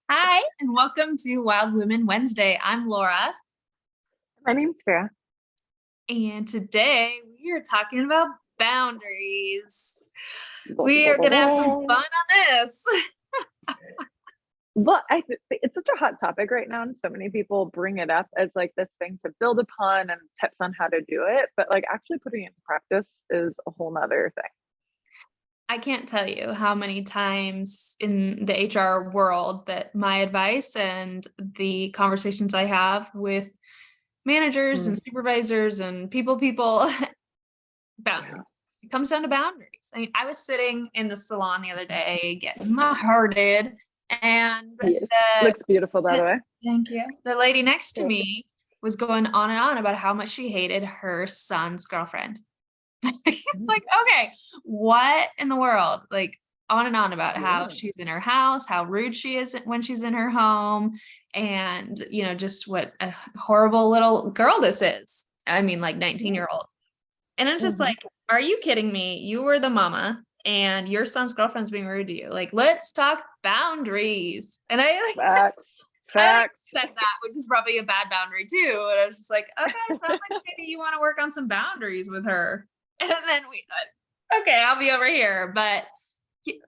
Hi, and welcome to Wild Women Wednesday. I'm Laura, My name's Ferrah. and today we are talking about boundaries. Blah, We blah, are blah, going to have some blah. fun on this. But it's such a hot topic right now, and so many people bring it up as like this thing to build upon and tips on how to do it. But like actually putting it into practice is a whole nother thing. I can't tell you how many times in the HR world that my advice and the conversations I have with managers and Mm, supervisors and people, boundaries. yeah. It comes down to boundaries. I mean, I was sitting in the salon the other day getting my hair did, and Yes. Looks beautiful, by the way. thank you. The lady next to Yeah. me was going on and on about how much she hated her son's girlfriend. Mm, Like, okay, what in the world? Like, on and on about how yeah. she's in her house, how rude she is when she's in her home, and just what a horrible little girl this is. I mean, like 19-year-old. And I'm just Hmm. like, are you kidding me? You were the mama and your son's girlfriend's being rude to you. Like, let's talk boundaries. And Facts. I Facts. said that, which is probably a bad boundary too. And I was just like, okay, it sounds like maybe you want to work on some boundaries with her. And then we thought, okay, I'll be over here. But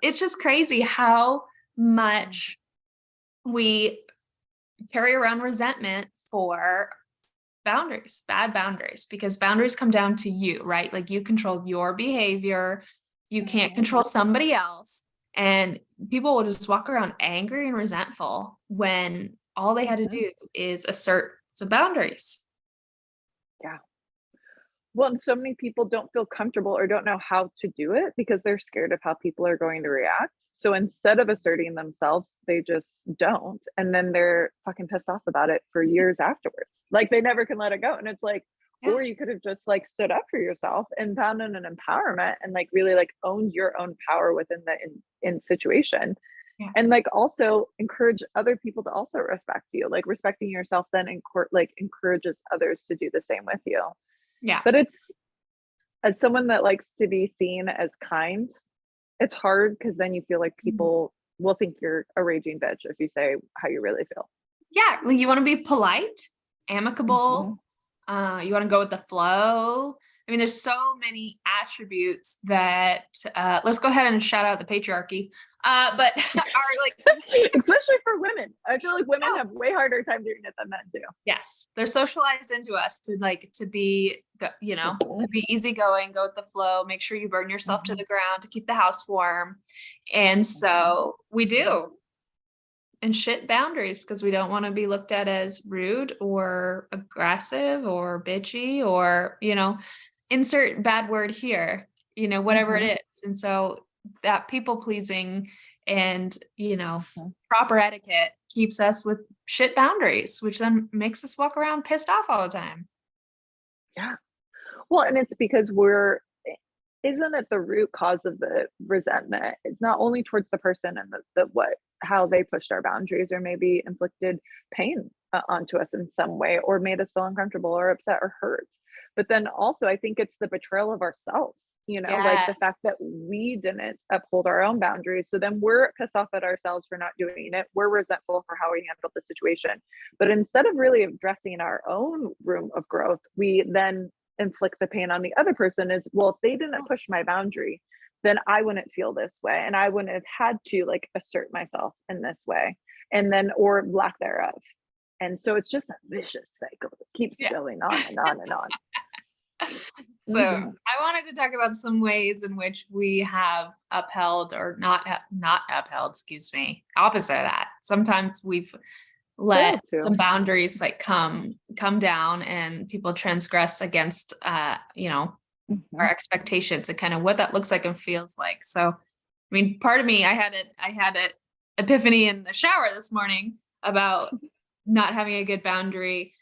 it's just crazy how much we carry around resentment for boundaries, bad boundaries, because boundaries come down to you, right? Like you control your behavior. You can't Mhm. control somebody else. And people will just walk around angry and resentful when all they had to Mhm. do is assert some boundaries. Yeah. Well, and so many people don't feel comfortable or don't know how to do it because they're scared of how people are going to react. So instead of asserting themselves, they just don't. And then they're fucking pissed off about it for years afterwards. Like they never can let it go. And it's like, Yeah. or you could have just like stood up for yourself and found an empowerment and like really like owned your own power within the in situation. Yeah. And like also encourage other people to also respect you. Like respecting yourself then in court like encourages others to do the same with you. Yeah. But it's as someone that likes to be seen as kind, it's hard because then you feel like Mhm. people will think you're a raging bitch if you say how you really feel. Yeah. Like you want to be polite, amicable, Mhm. you want to go with the flow. I mean, there's so many attributes that let's go ahead and shout out the patriarchy. But are like, Especially for women. I feel like women oh, have way harder time doing it than men do. yes, they're socialized into us to to Mhm. be easygoing, go with the flow, make sure you burn yourself to Mhm. the ground to keep the house warm. And Mhm. so we do. And shit boundaries because we don't want to be looked at as rude or aggressive or bitchy or, insert bad word here, whatever it Mhm. is. And so that people pleasing and, Mhm. proper etiquette keeps us with shit boundaries, which then makes us walk around pissed off all the time. Yeah. Well, and it's because isn't it the root cause of the resentment? It's not only towards the person and the what how they pushed our boundaries or maybe inflicted pain onto us in some way or made us feel uncomfortable or upset or hurt. But then also, I think it's the betrayal of ourselves, like the Yes. fact that we didn't uphold our own boundaries. So then we're pissed off at ourselves for not doing it. We're resentful for how we handled the situation. But instead of really addressing our own room of growth, we then inflict the pain on the other person is, well, if they didn't push my boundary, then I wouldn't feel this way and I wouldn't have had to like assert myself in this way and then or lack thereof. And so it's just a vicious cycle that keeps Yeah. going on and on and on. So Hmm. I wanted to talk about some ways in which we have upheld or not upheld, excuse me, opposite of that. Sometimes we've let Failed to. some boundaries like come down and people transgress against our Hmm. expectations and kind of what that looks like and feels like. So I mean, part of me, I had an epiphany in the shower this morning about not having a good boundary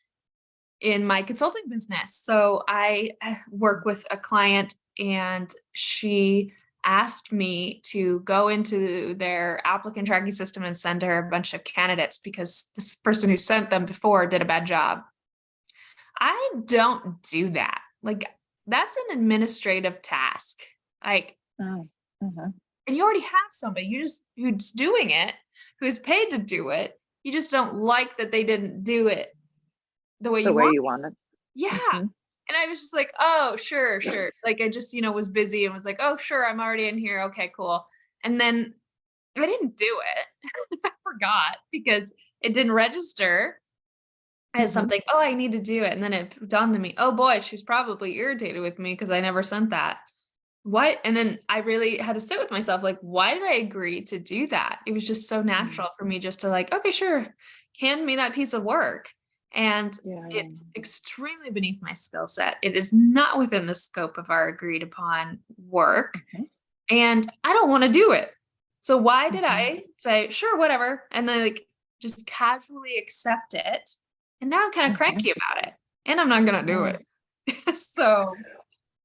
in my consulting business. So I work with a client and she asked me to go into their applicant tracking system and send her a bunch of candidates because this person who sent them before did a bad job. I don't do that. Like that's an administrative task. Like Oh. Hmm. and you already have somebody, who's doing it, who's paid to do it. You just don't like that they didn't do it the way The you way want. you want it. Yeah. Mhm. And I was just like, "Oh, sure, sure." Like, I just, was busy and was like, "Oh, sure, I'm already in here. Okay, cool." And then I didn't do it. I forgot because it didn't register as Mhm. something, "Oh, I need to do it." And then it dawned on me, "Oh boy, she's probably irritated with me because I never sent that." What? And then I really had to sit with myself, like, why did I agree to do that? It was just so Mm. natural for me just to like, okay, sure, hand me that piece of work. And Yeah. it's extremely beneath my skill set. It is not within the scope of our agreed upon work. Mhm. And I don't want to do it. So why did Mhm. I say, sure, whatever, and then like just casually accept it? And now I'm kind of Mhm. cranky about it. And I'm not gonna do Mm. it. So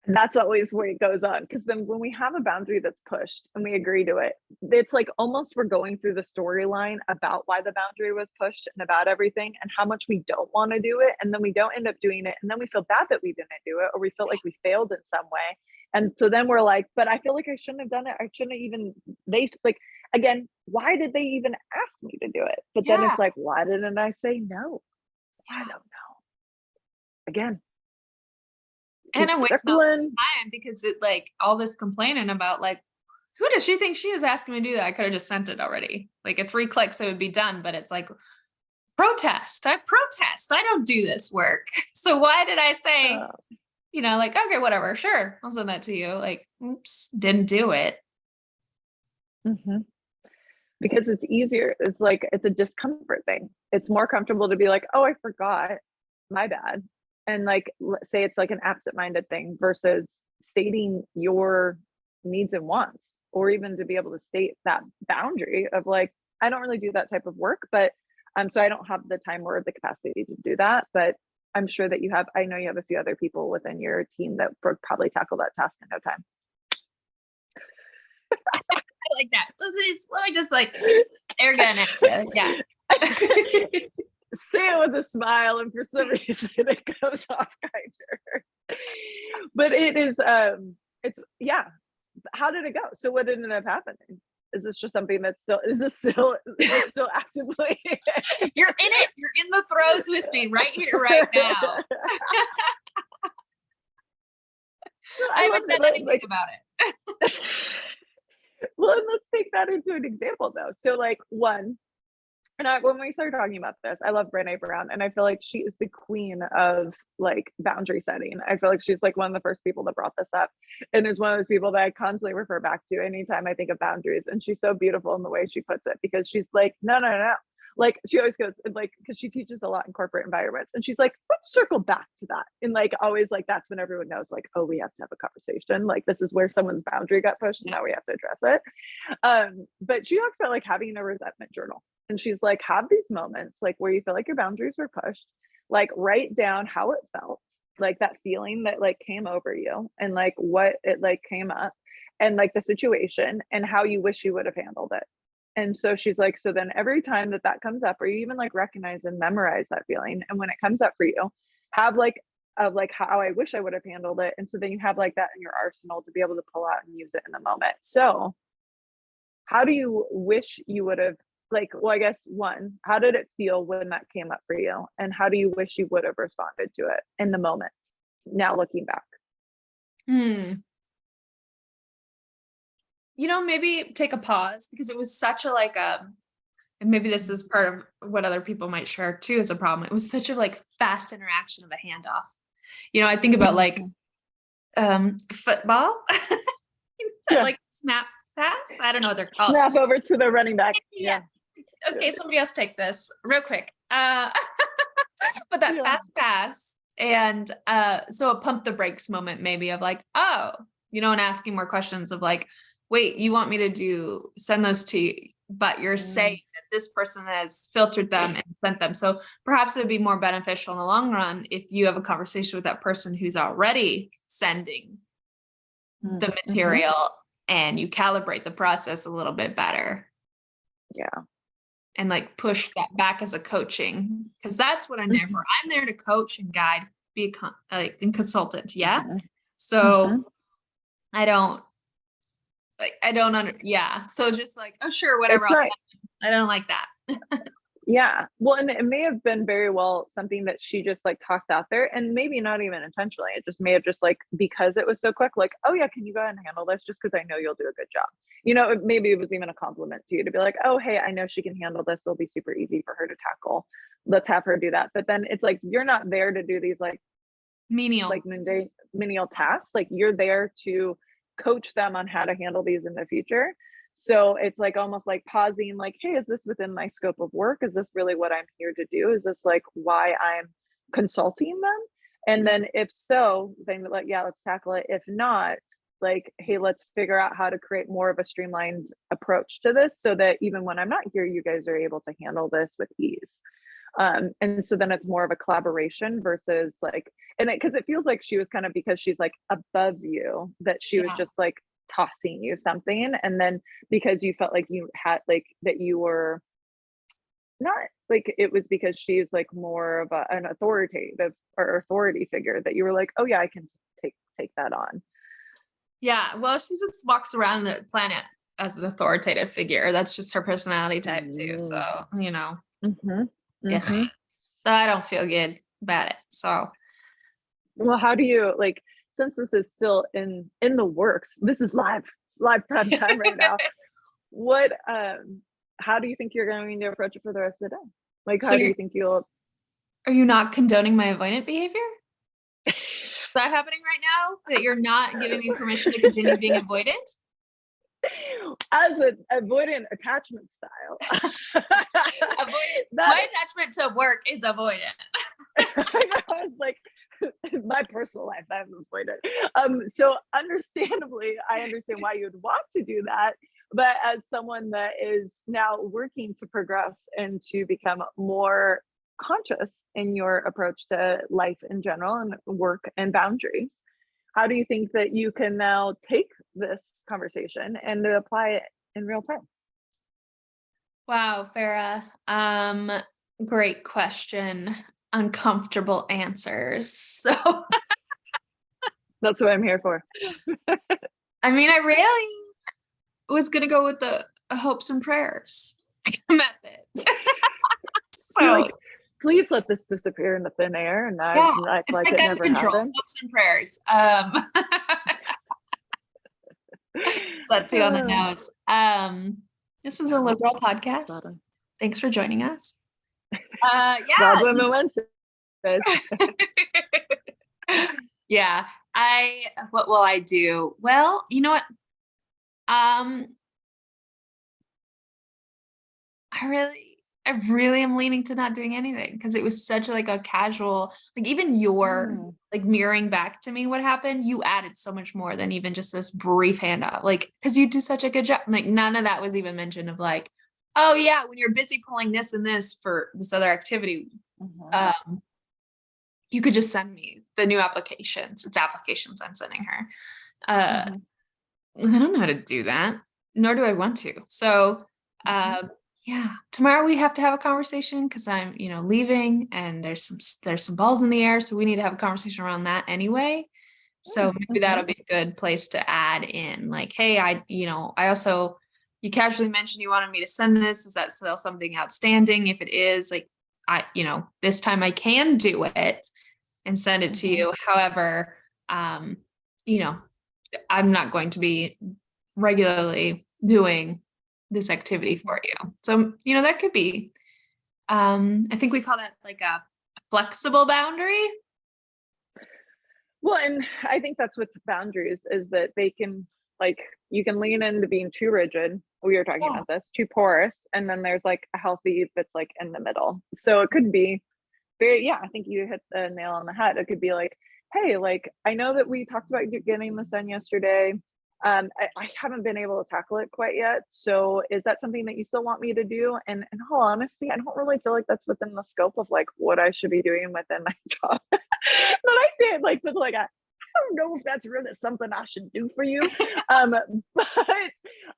That's always where it goes on, because then when we have a boundary that's pushed and we agree to it, it's like almost we're going through the storyline about why the boundary was pushed and about everything and how much we don't wanna do it, and then we don't end up doing it, and then we feel bad that we didn't do it, or we feel like we failed in some way, and so then we're like, "But I feel like I shouldn't have done it, I shouldn't have even," like, again, why did they even ask me to do it? But then yeah, it's like, "Why didn't I say no?" I yeah. don't know. Again, And keep I'm wasting all this circling. time because it like all this complaining about like, who does she think she is asking me to do that? I could have just sent it already. Like at 3 clicks, it would be done. But it's like, protest. I protest. I don't do this work. So why did I say, uh, like, okay, whatever, sure, I'll send that to you. Like, oops, didn't do it. mhm. Because it's easier. It's like it's a discomfort thing. It's more comfortable to be like, "Oh, I forgot. My bad." And like say it's like an absent-minded thing versus stating your needs and wants, or even to be able to state that boundary of like, I don't really do that type of work, but so I don't have the time or the capacity to do that. But I'm sure that I know you have a few other people within your team that would probably tackle that task in no time. I like that. Let me just like air gun at you. Yeah. Say it with a smile, and for some reason it goes off kinder. But it's yeah. How did it go? So what ended up happening? Is this just something that's still is this still actively You're in it. You're in the throes with me right here, right now. I I love haven't it. done anything about it. Well, and let's take that into an example though. So like one, and when we started talking about this, I love Brené Brown, and I feel like she is the queen of like boundary setting. I feel like she's like one of the first people that brought this up, and is one of those people that I constantly refer back to anytime I think of boundaries. And she's so beautiful in the way she puts it, because she's like, no, no, no. Like she always goes like, because she teaches a lot in corporate environments, and she's like, let's circle back to that. And like always, like that's when everyone knows, like, oh, we have to have a conversation. Like this is where someone's boundary got pushed, and Yeah. now we have to address it. But she talks about like having a resentment journal. And she's like, have these moments like where you feel like your boundaries were pushed, like write down how it felt, like that feeling that like came over you, and like what it like came up, and like the situation and how you wish you would have handled it. And so she's like, so then every time that that comes up, or you even like recognize and memorize that feeling, and when it comes up for you, have like of like how I wish I would have handled it. And so then you have like that in your arsenal to be able to pull out and use it in the moment. So how do you wish you would have, like, well, I guess one, how did it feel when that came up for you? And how do you wish you would have responded to it in the moment? Now looking back. Hmm. Maybe take a pause because it was such a like and maybe this is part of what other people might share too as a problem. It was such a like fast interaction of a handoff. I think about like Mhm. football, Yeah. like snap pass. I don't know what they're called. Snap over to the running back. Yeah. Yeah. Yeah. Okay, somebody else take this real quick. But that Yeah. fast pass, and so a pump the brakes moment maybe of like, oh, and asking more questions of like, wait, you want me to send those to you, but you're saying Mm. that this person has filtered them and sent them. So perhaps it would be more beneficial in the long run if you have a conversation with that person who's already sending Mm. the Mhm. material, and you calibrate the process a little bit better. Yeah. And like push that back as a coaching, because that's what I'm there Mhm. for. I'm there to coach and guide, be a consultant. Yeah. Mhm. So Mhm. I don't, like, I don't yeah. So just like, oh, sure, whatever. It's not, I don't like that. yeah. Well, and it may have been very well something that she just like tossed out there, and maybe not even intentionally. It just may have just like, because it was so quick, like, oh yeah, can you go ahead and handle this? Just because I know you'll do a good job. Maybe it was even a compliment to you to be like, oh, hey, I know she can handle this. It'll be super easy for her to tackle. Let's have her do that. But then it's like, you're not there to do these Menial. like menial tasks. Like, you're there to coach them on how to handle these in the future. So it's like almost like pausing, like, hey, is this within my scope of work? Is this really what I'm here to do? Is this like why I'm consulting them? And then if so, then like, yeah, let's tackle it. If not, like, hey, let's figure out how to create more of a streamlined approach to this so that even when I'm not here, you guys are able to handle this with ease. And so then it's more of a collaboration versus like, and because it feels like she was kind of, because she's like above you, that she was just like tossing you something. And then because you felt like you had like that you were not like, it was because she's like more of an authoritative or authority figure that you were like, oh yeah, I can take that on. Yeah. Well, she just walks around the planet as an authoritative figure. That's just her personality type too. So, Mm-hmm. ugh, Mm-hmm. I don't feel good about it. So Well, how do you like, since this is still in the works, this is live prep time right now. What how do you think you're going to approach it for the rest of the day? Like, so how do you think you'll are you not condoning my avoidant behavior? Is that happening right now? That you're not giving me permission to continue being avoidant? as an avoidant attachment style? My attachment to work is avoidant. I was like, my personal life, I'm avoidant. So understandably, I understand why you'd want to do that. But as someone that is now working to progress and to become more conscious in your approach to life in general and work and boundaries, how do you think that you can now take this conversation and apply it in real time? Wow, Farah. Great question. Uncomfortable answers. So That's what I'm here for. I mean, I really was gonna go with the hopes and prayers method. You're So like, please let this disappear in the thin air and not yeah, act like it's it like never control. happened. Hopes and prayers. Let's see on the notes. This is a liberal podcast. Thanks for joining us. Yeah. Wild Women Wednesdays. Yeah. What will I do? Well, you know what? I really am leaning to not doing anything because it was such like a casual, like even your like mirroring back to me what happened, you added so much more than even just this brief handout. Like, because you do such a good job. Like none of that was even mentioned of like, oh yeah, when you're busy pulling this and this for this other activity, you could just send me the new applications. It's applications I'm sending her. I don't know how to do that, nor do I want to. So yeah, tomorrow we have to have a conversation because I'm, leaving and there's some balls in the air. So we need to have a conversation around that anyway. So maybe that'll be a good place to add in like, hey, I also, you casually mentioned you wanted me to send this. Is that still something outstanding? If it is, like, this time I can do it and send it to you. However, I'm not going to be regularly doing this activity for you. So, that could be, I think we call that like a flexible boundary. Well, and I think that's what's boundaries is that they can, like, you can lean into being too rigid. We were talking about this, too porous. And then there's like a healthy that's like in the middle. So it could be I think you hit the nail on the head. It could be like, hey, like, I know that we talked about getting this done yesterday. I haven't been able to tackle it quite yet. So is that something that you still want me to do? And in all honesty, I don't really feel like that's within the scope of like what I should be doing within my job. But I say it like something like, I don't know if that's really something I should do for you. But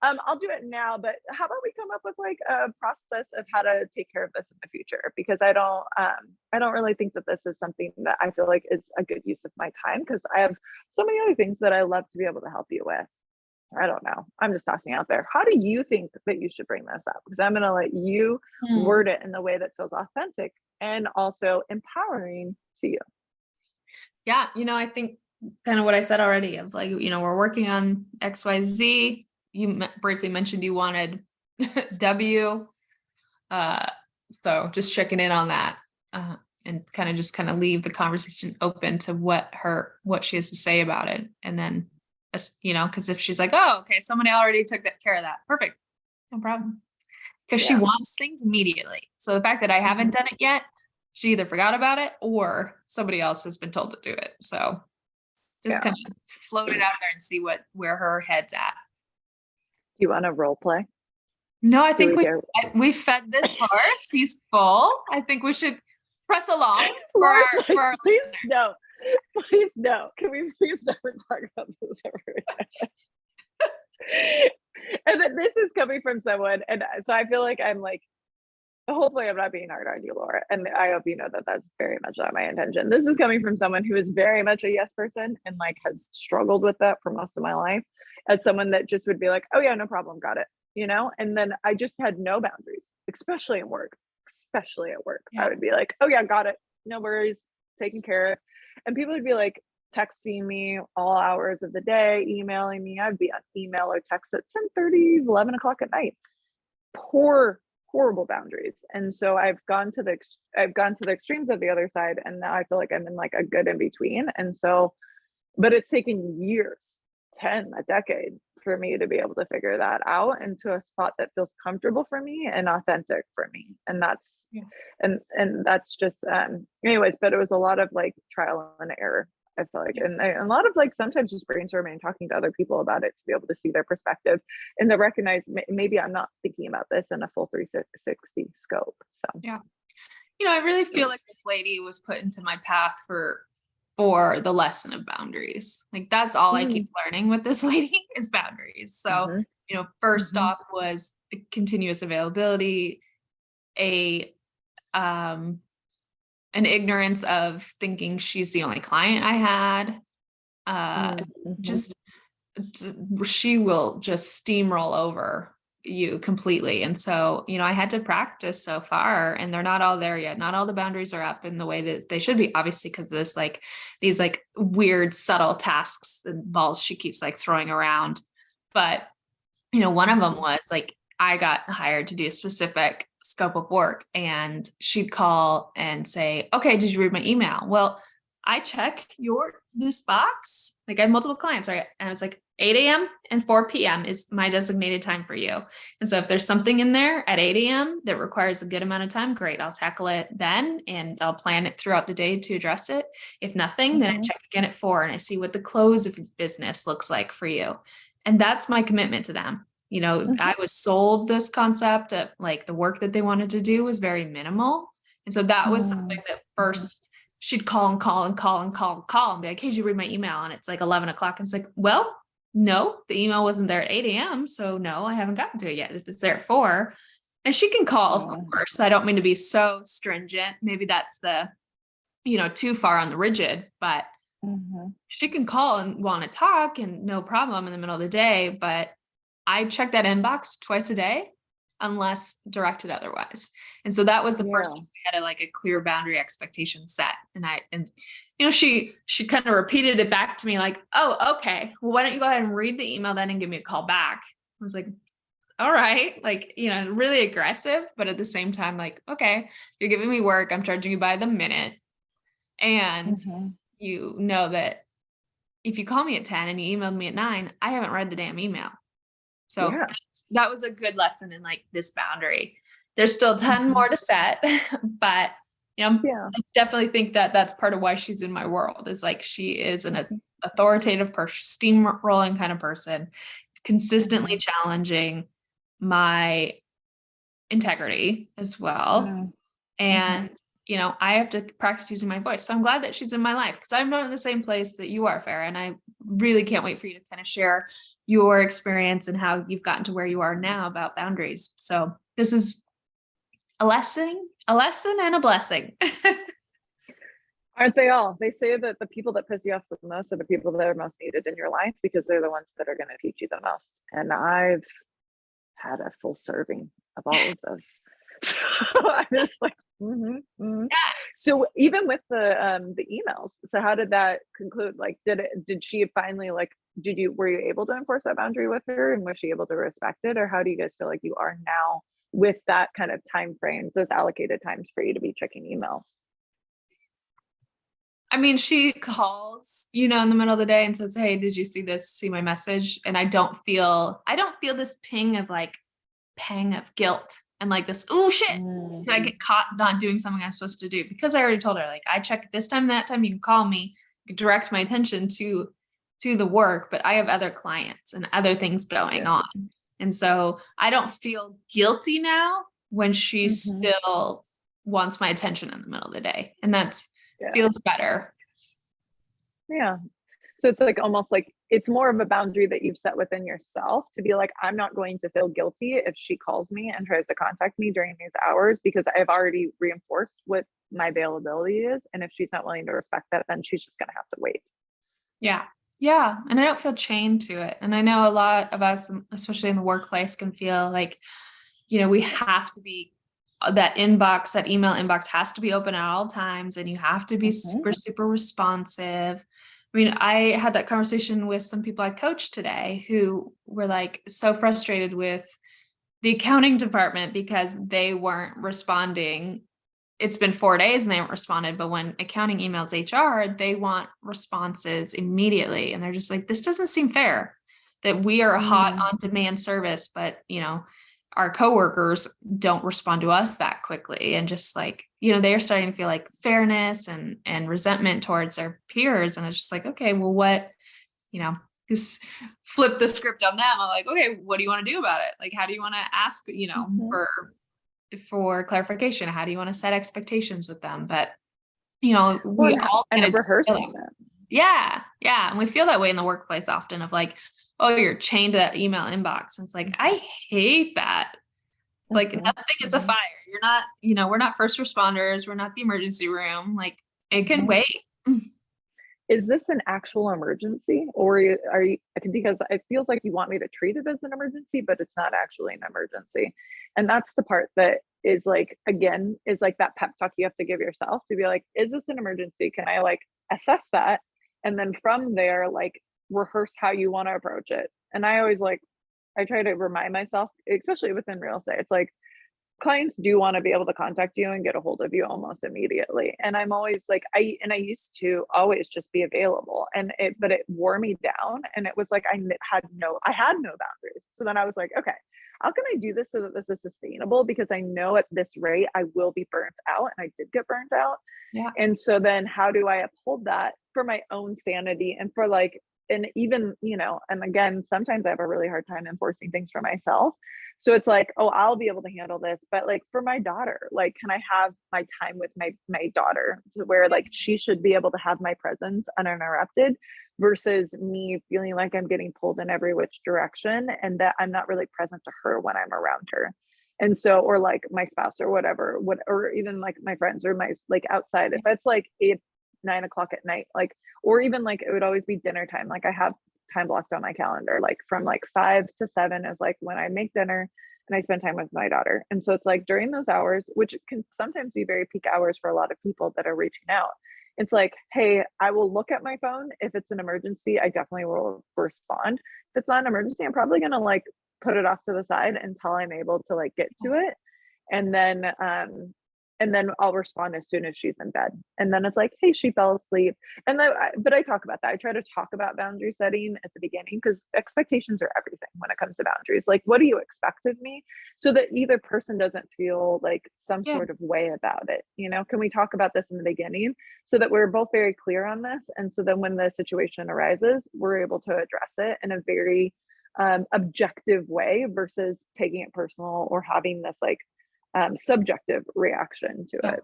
I'll do it now. But how about we come up with like a process of how to take care of this in the future? Because I don't really think that this is something that I feel like is a good use of my time because I have so many other things that I love to be able to help you with. I don't know. I'm just tossing out there. How do you think that you should bring this up? Because I'm going to let you word it in the way that feels authentic and also empowering to you. Yeah. I think kind of what I said already of like, we're working on XYZ. You briefly mentioned you wanted W. So just checking in on that, and kind of leave the conversation open to what she has to say about it. And then, cause if she's like, oh, okay, somebody already took care of that. Perfect. No problem. Cause she wants things immediately. So the fact that I haven't done it yet, she either forgot about it or somebody else has been told to do it. So just kind of float it out there and see where her head's at. Do you want to role play? No, I think we fed this horse. He's full. I think we should press along for our please listeners. No. Please no. Can we please never talk about this ever again? And then this is coming from someone, and so I feel like I'm like, hopefully I'm not being hard on you, Laura, and I hope you know that that's very much not my intention. This is coming from someone who is very much a yes person and like has struggled with that for most of my life, as someone that just would be like, oh yeah, no problem, got it, and then I just had no boundaries, especially at work. I would be like, oh yeah, got it, no worries, taken care of. And people would be like texting me all hours of the day, emailing me. I'd be on email or text at 10:30, 11 o'clock at night. Horrible boundaries. And so I've gone to the extremes of the other side, and now I feel like I'm in like a good in between. And so, but it's taken years, a decade, for me to be able to figure that out into a spot that feels comfortable for me and authentic for me. And that's and that's just anyways, but it was a lot of like trial and error, I feel like, and a lot of like sometimes just brainstorming and talking to other people about it to be able to see their perspective and to recognize maybe I'm not thinking about this in a full 360 scope. So I really feel like this lady was put into my path for the lesson of boundaries. Like that's all I keep learning with this lady is boundaries. So, first off was continuous availability, an ignorance of thinking she's the only client I had. Just she will just steamroll over you completely. And so, I had to practice so far, and they're not all there yet. Not all the boundaries are up in the way that they should be, obviously, because this these weird subtle tasks and balls she keeps throwing around. But, one of them was I got hired to do a specific scope of work, and she'd call and say, okay, did you read my email? Well, I check this box. I have multiple clients, right? And I was like, 8 a.m. and 4 p.m. is my designated time for you. And so if there's something in there at 8 a.m. that requires a good amount of time, great. I'll tackle it then, and I'll plan it throughout the day to address it. If nothing, then I check again at 4 and I see what the close of business looks like for you. And that's my commitment to them. I was sold this concept of the work that they wanted to do was very minimal. And so that was something that first she'd call and be like, hey, did you read my email? And it's 11 o'clock. I was like, well, no, the email wasn't there at 8 a.m. So no, I haven't gotten to it yet. If it's there at 4, and she can call, of course. I don't mean to be so stringent. Maybe that's too far on the rigid, but she can call and want to talk and no problem in the middle of the day. But I check that inbox twice a day unless directed otherwise. And so that was the first time we had a clear boundary expectation set. And she kind of repeated it back to me oh, okay, well, why don't you go ahead and read the email then and give me a call back? I was like, all right, really aggressive, but at the same time, okay, you're giving me work. I'm charging you by the minute. And that if you call me at 10 and you emailed me at 9, I haven't read the damn email. So that was a good lesson in this boundary. There's still 10 more to set, but I definitely think that that's part of why she's in my world is she is an authoritative person, steamrolling kind of person, consistently challenging my integrity as well. And I have to practice using my voice. So I'm glad that she's in my life because I'm not in the same place that you are, Ferrah. And I really can't wait for you to kind of share your experience and how you've gotten to where you are now about boundaries. So this is a lesson and a blessing. Aren't they all? They say that the people that piss you off the most are the people that are most needed in your life because they're the ones that are going to teach you the most. And I've had a full serving of all of those. So I'm just like, mhm. So even with the emails, so how did that conclude? Like, did she finally like, were you able to enforce that boundary with her, and was she able to respect it? Or how do you guys feel like you are now with that kind of time frames, those allocated times for you to be checking emails? I mean, she calls, in the middle of the day and says, "Hey, did you see this? See my message?" And I don't feel this pang of guilt and like this, oh shit, did I get caught not doing something I'm supposed to do? Because I already told her, like, I check this time, that time, you can call me, you can direct my attention to the work, but I have other clients and other things going on. And so I don't feel guilty now when she still wants my attention in the middle of the day. And that's feels better. Yeah. So it's like almost like it's more of a boundary that you've set within yourself to be like, I'm not going to feel guilty if she calls me and tries to contact me during these hours because I've already reinforced what my availability is. And if she's not willing to respect that, then she's just going to have to wait. Yeah. Yeah. And I don't feel chained to it. And I know a lot of us, especially in the workplace, can feel like, we have to be that email inbox has to be open at all times, and you have to be super, super responsive. I mean, I had that conversation with some people I coached today who were like so frustrated with the accounting department because they weren't responding. It's been 4 days and they haven't responded, but when accounting emails HR, they want responses immediately. And they're just like, this doesn't seem fair that we are a hot on demand service, but our coworkers don't respond to us that quickly. And just like, they're starting to feel like fairness and resentment towards their peers. And it's just like, okay, well, what, just flip the script on them. I'm like, okay, what do you want to do about it? Like, how do you want to ask, for clarification? How do you want to set expectations with them? But, we all end up rehearsing that. Yeah. Yeah. And we feel that way in the workplace often of like, oh, you're chained to that email inbox. And it's like, I hate that. Like nothing is a fire. You're not, we're not first responders. We're not the emergency room. Like it can wait. Is this an actual emergency, or are you, because it feels like you want me to treat it as an emergency, but it's not actually an emergency. And that's the part that is like, again, is like that pep talk you have to give yourself to be like, is this an emergency? Can I like assess that? And then from there, like rehearse how you want to approach it. And I always I try to remind myself, especially within real estate, it's like clients do want to be able to contact you and get a hold of you almost immediately. And I'm always like, I used to always just be available, but it wore me down. And it was like, I had no boundaries. So then I was like, okay, how can I do this so that this is sustainable? Because I know at this rate, I will be burnt out. And I did get burnt out. Yeah. And so then how do I uphold that for my own sanity and for like, and even, and again, sometimes I have a really hard time enforcing things for myself. So it's like, oh, I'll be able to handle this. But like for my daughter, like, can I have my time with my daughter to where like she should be able to have my presence uninterrupted versus me feeling like I'm getting pulled in every which direction and that I'm not really present to her when I'm around her. And so, or like my spouse or whatever, or even like my friends or my like outside, if it's like 9 o'clock at night, like, or even like it would always be dinner time. Like I have time blocked on my calendar, like from like 5 to 7 is like when I make dinner and I spend time with my daughter. And so it's like during those hours, which can sometimes be very peak hours for a lot of people that are reaching out. It's like, hey, I will look at my phone. If it's an emergency, I definitely will respond. If it's not an emergency, I'm probably going to like put it off to the side until I'm able to like get to it. And then I'll respond as soon as she's in bed. And then it's like, hey, she fell asleep. And then, but I talk about that. I try to talk about boundary setting at the beginning because expectations are everything when it comes to boundaries. Like, what do you expect of me? So that either person doesn't feel like some sort of way about it. Can we talk about this in the beginning so that we're both very clear on this? And so then when the situation arises, we're able to address it in a very objective way versus taking it personal or having this like subjective reaction to it.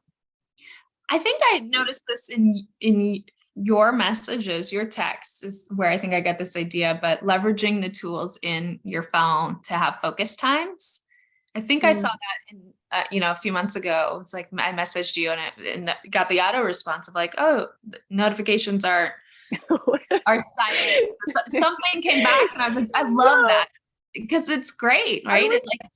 I think I noticed this in your messages, your texts is where I think I get this idea, but leveraging the tools in your phone to have focus times. I think I saw that a few months ago. It's like I messaged you and got the auto response of like, oh, the notifications are silent. Something came back and I was like, I love No, that because it's great, I right? wish, It like,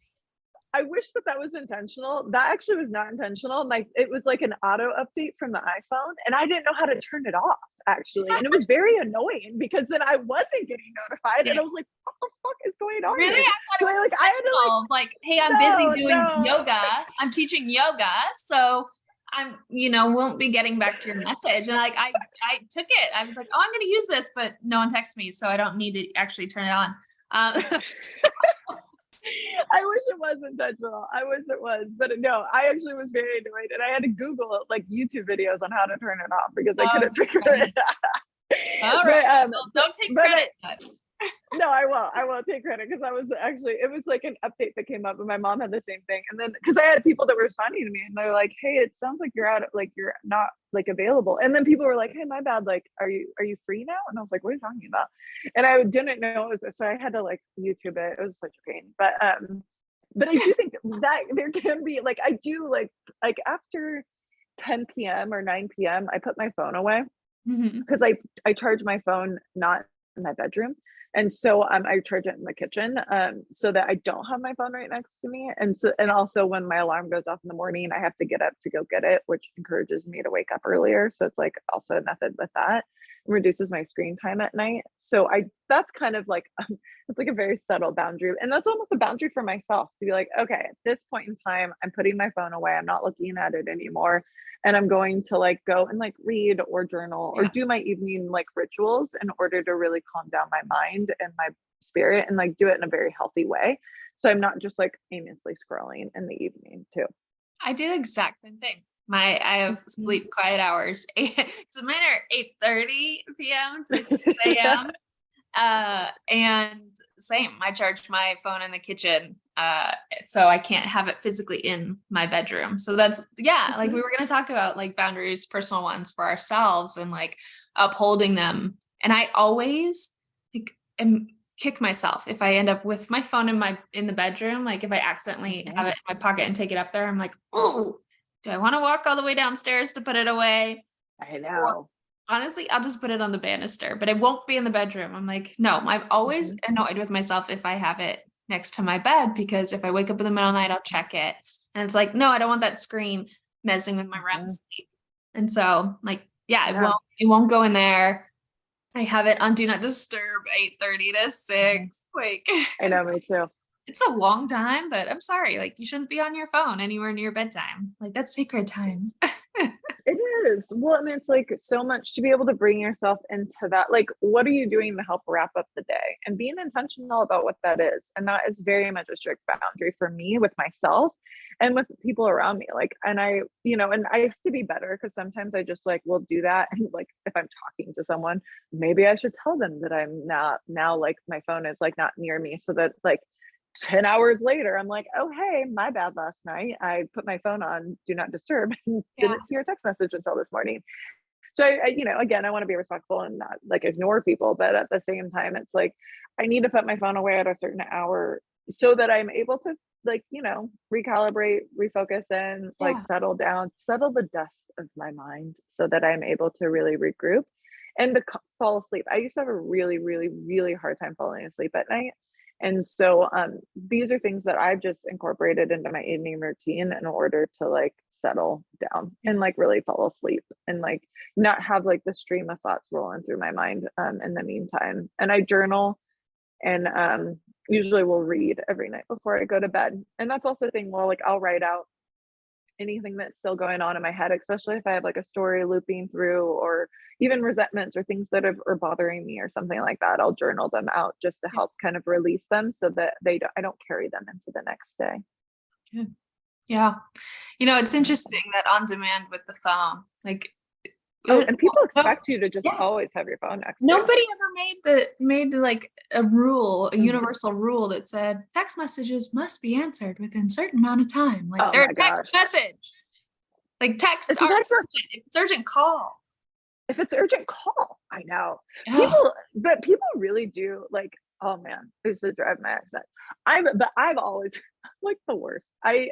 I wish that that was intentional. That actually was not intentional. Like it was like an auto update from the iPhone, and I didn't know how to turn it off actually, and it was very annoying because then I wasn't getting notified, and yeah. I was like, "What the fuck is going on Really? here?" I thought So it was I had to like, intentional. Like, hey, I'm busy no, doing no, yoga. I'm teaching yoga. So I'm, won't be getting back to your message. And like, I took it. I was like, oh, I'm going to use this, but no one texts me. So I don't need to actually turn it on. I wish it was intentional. I wish it was, but no, I actually was very annoyed, and I had to Google like YouTube videos on how to turn it off because I Oh, couldn't figure funny. it out. All But right. Well, don't take but credit. no, I won't. I won't take credit because I was actually, it was like an update that came up, and my mom had the same thing. And then because I had people that were responding to me, and they're like, "Hey, it sounds like you're out, like you're not like available." And then people were like, "Hey, my bad. Like, are you free now?" And I was like, "What are you talking about?" And I didn't know it was, so I had to like YouTube it. It was such a pain, but I do think that there can be like, I do like after 10 p.m. or 9 p.m. I put my phone away Mhm. because I charge my phone not in my bedroom. And so I charge it in the kitchen so that I don't have my phone right next to me. And also when my alarm goes off in the morning, I have to get up to go get it, which encourages me to wake up earlier. So it's like also a method with that. It reduces my screen time at night. So that's kind of like it's like a very subtle boundary. And that's almost a boundary for myself to be like, okay, at this point in time, I'm putting my phone away. I'm not looking at it anymore, and I'm going to like go and like read or journal or Yeah. do my evening like rituals in order to really calm down my mind and my spirit, and like do it in a very healthy way. So I'm not just like aimlessly scrolling in the evening too. I do the exact same thing. I have Mhm. sleep quiet hours. So mine are 8:30 p.m. to 6 a.m. And same, I charge my phone in the kitchen. So I can't have it physically in my bedroom. So that's, yeah, like we Mhm. were going to talk about like boundaries, personal ones for ourselves and like upholding them. And I always like kick myself if I end up with my phone in the bedroom. Like if I accidentally have Mhm. it in my pocket and take it up there, I'm like, oh, do I want to walk all the way downstairs to put it away? I Or know. honestly, I'll just put it on the banister, but it won't be in the bedroom. I'm like, no, I'm always Mhm. annoyed with myself if I have it next to my bed because if I wake up in the middle of the night, I'll check it. And it's like, no, I don't want that screen messing with my REM Mhm. sleep. And so like, yeah, it Yeah. won't go in there. I have it on do not disturb 8:30 to Mhm. 6. Like I know, me too. it's a long time, but I'm sorry. Like you shouldn't be on your phone anywhere near bedtime. Like that's sacred time. It is. Well, and it's like so much to be able to bring yourself into that. Like, what are you doing to help wrap up the day? And being intentional about what that is. And that is very much a strict boundary for me with myself and with people around me. Like, and and I have to be better because sometimes I just like will do that. And like, if I'm talking to someone, maybe I should tell them that I'm not now, like, my phone is like not near me so that like 10 hours later, I'm like, "Oh, hey, my bad last night. I put my phone on do not disturb and Yeah. didn't see your text message until this morning." So again, I want to be respectful and not like ignore people, but at the same time, it's like I need to put my phone away at a certain hour so that I'm able to like, recalibrate, refocus and like Yeah. settle down, settle the dust of my mind so that I'm able to really regroup and to fall asleep. I used to have a really, really, really hard time falling asleep at night. And so these are things that I've just incorporated into my evening routine in order to like settle down Yeah. and like really fall asleep and like not have like the stream of thoughts rolling through my mind in the meantime. And I journal and usually will read every night before I go to bed. And that's also a thing where like I'll write out anything that's still going on in my head, especially if I have like a story looping through or even resentments or things that are bothering me or something like that. I'll journal them out just to Yeah. help kind of release them so that I don't carry them into the next day. Good. Yeah. It's interesting that on demand with the phone, like, Oh, and people no, expect you to just yeah, always have your phone next to you. nobody ever made like a rule, a Mhm. universal rule that said text messages must be answered within a certain amount of time. Like Oh they're my a text gosh. message. Like texts It's a are text message. urgent. If it's urgent, call. If it's urgent, call. I know. Oh, But people really do like Oh man, it used to drive my accent. I've always like the worst. I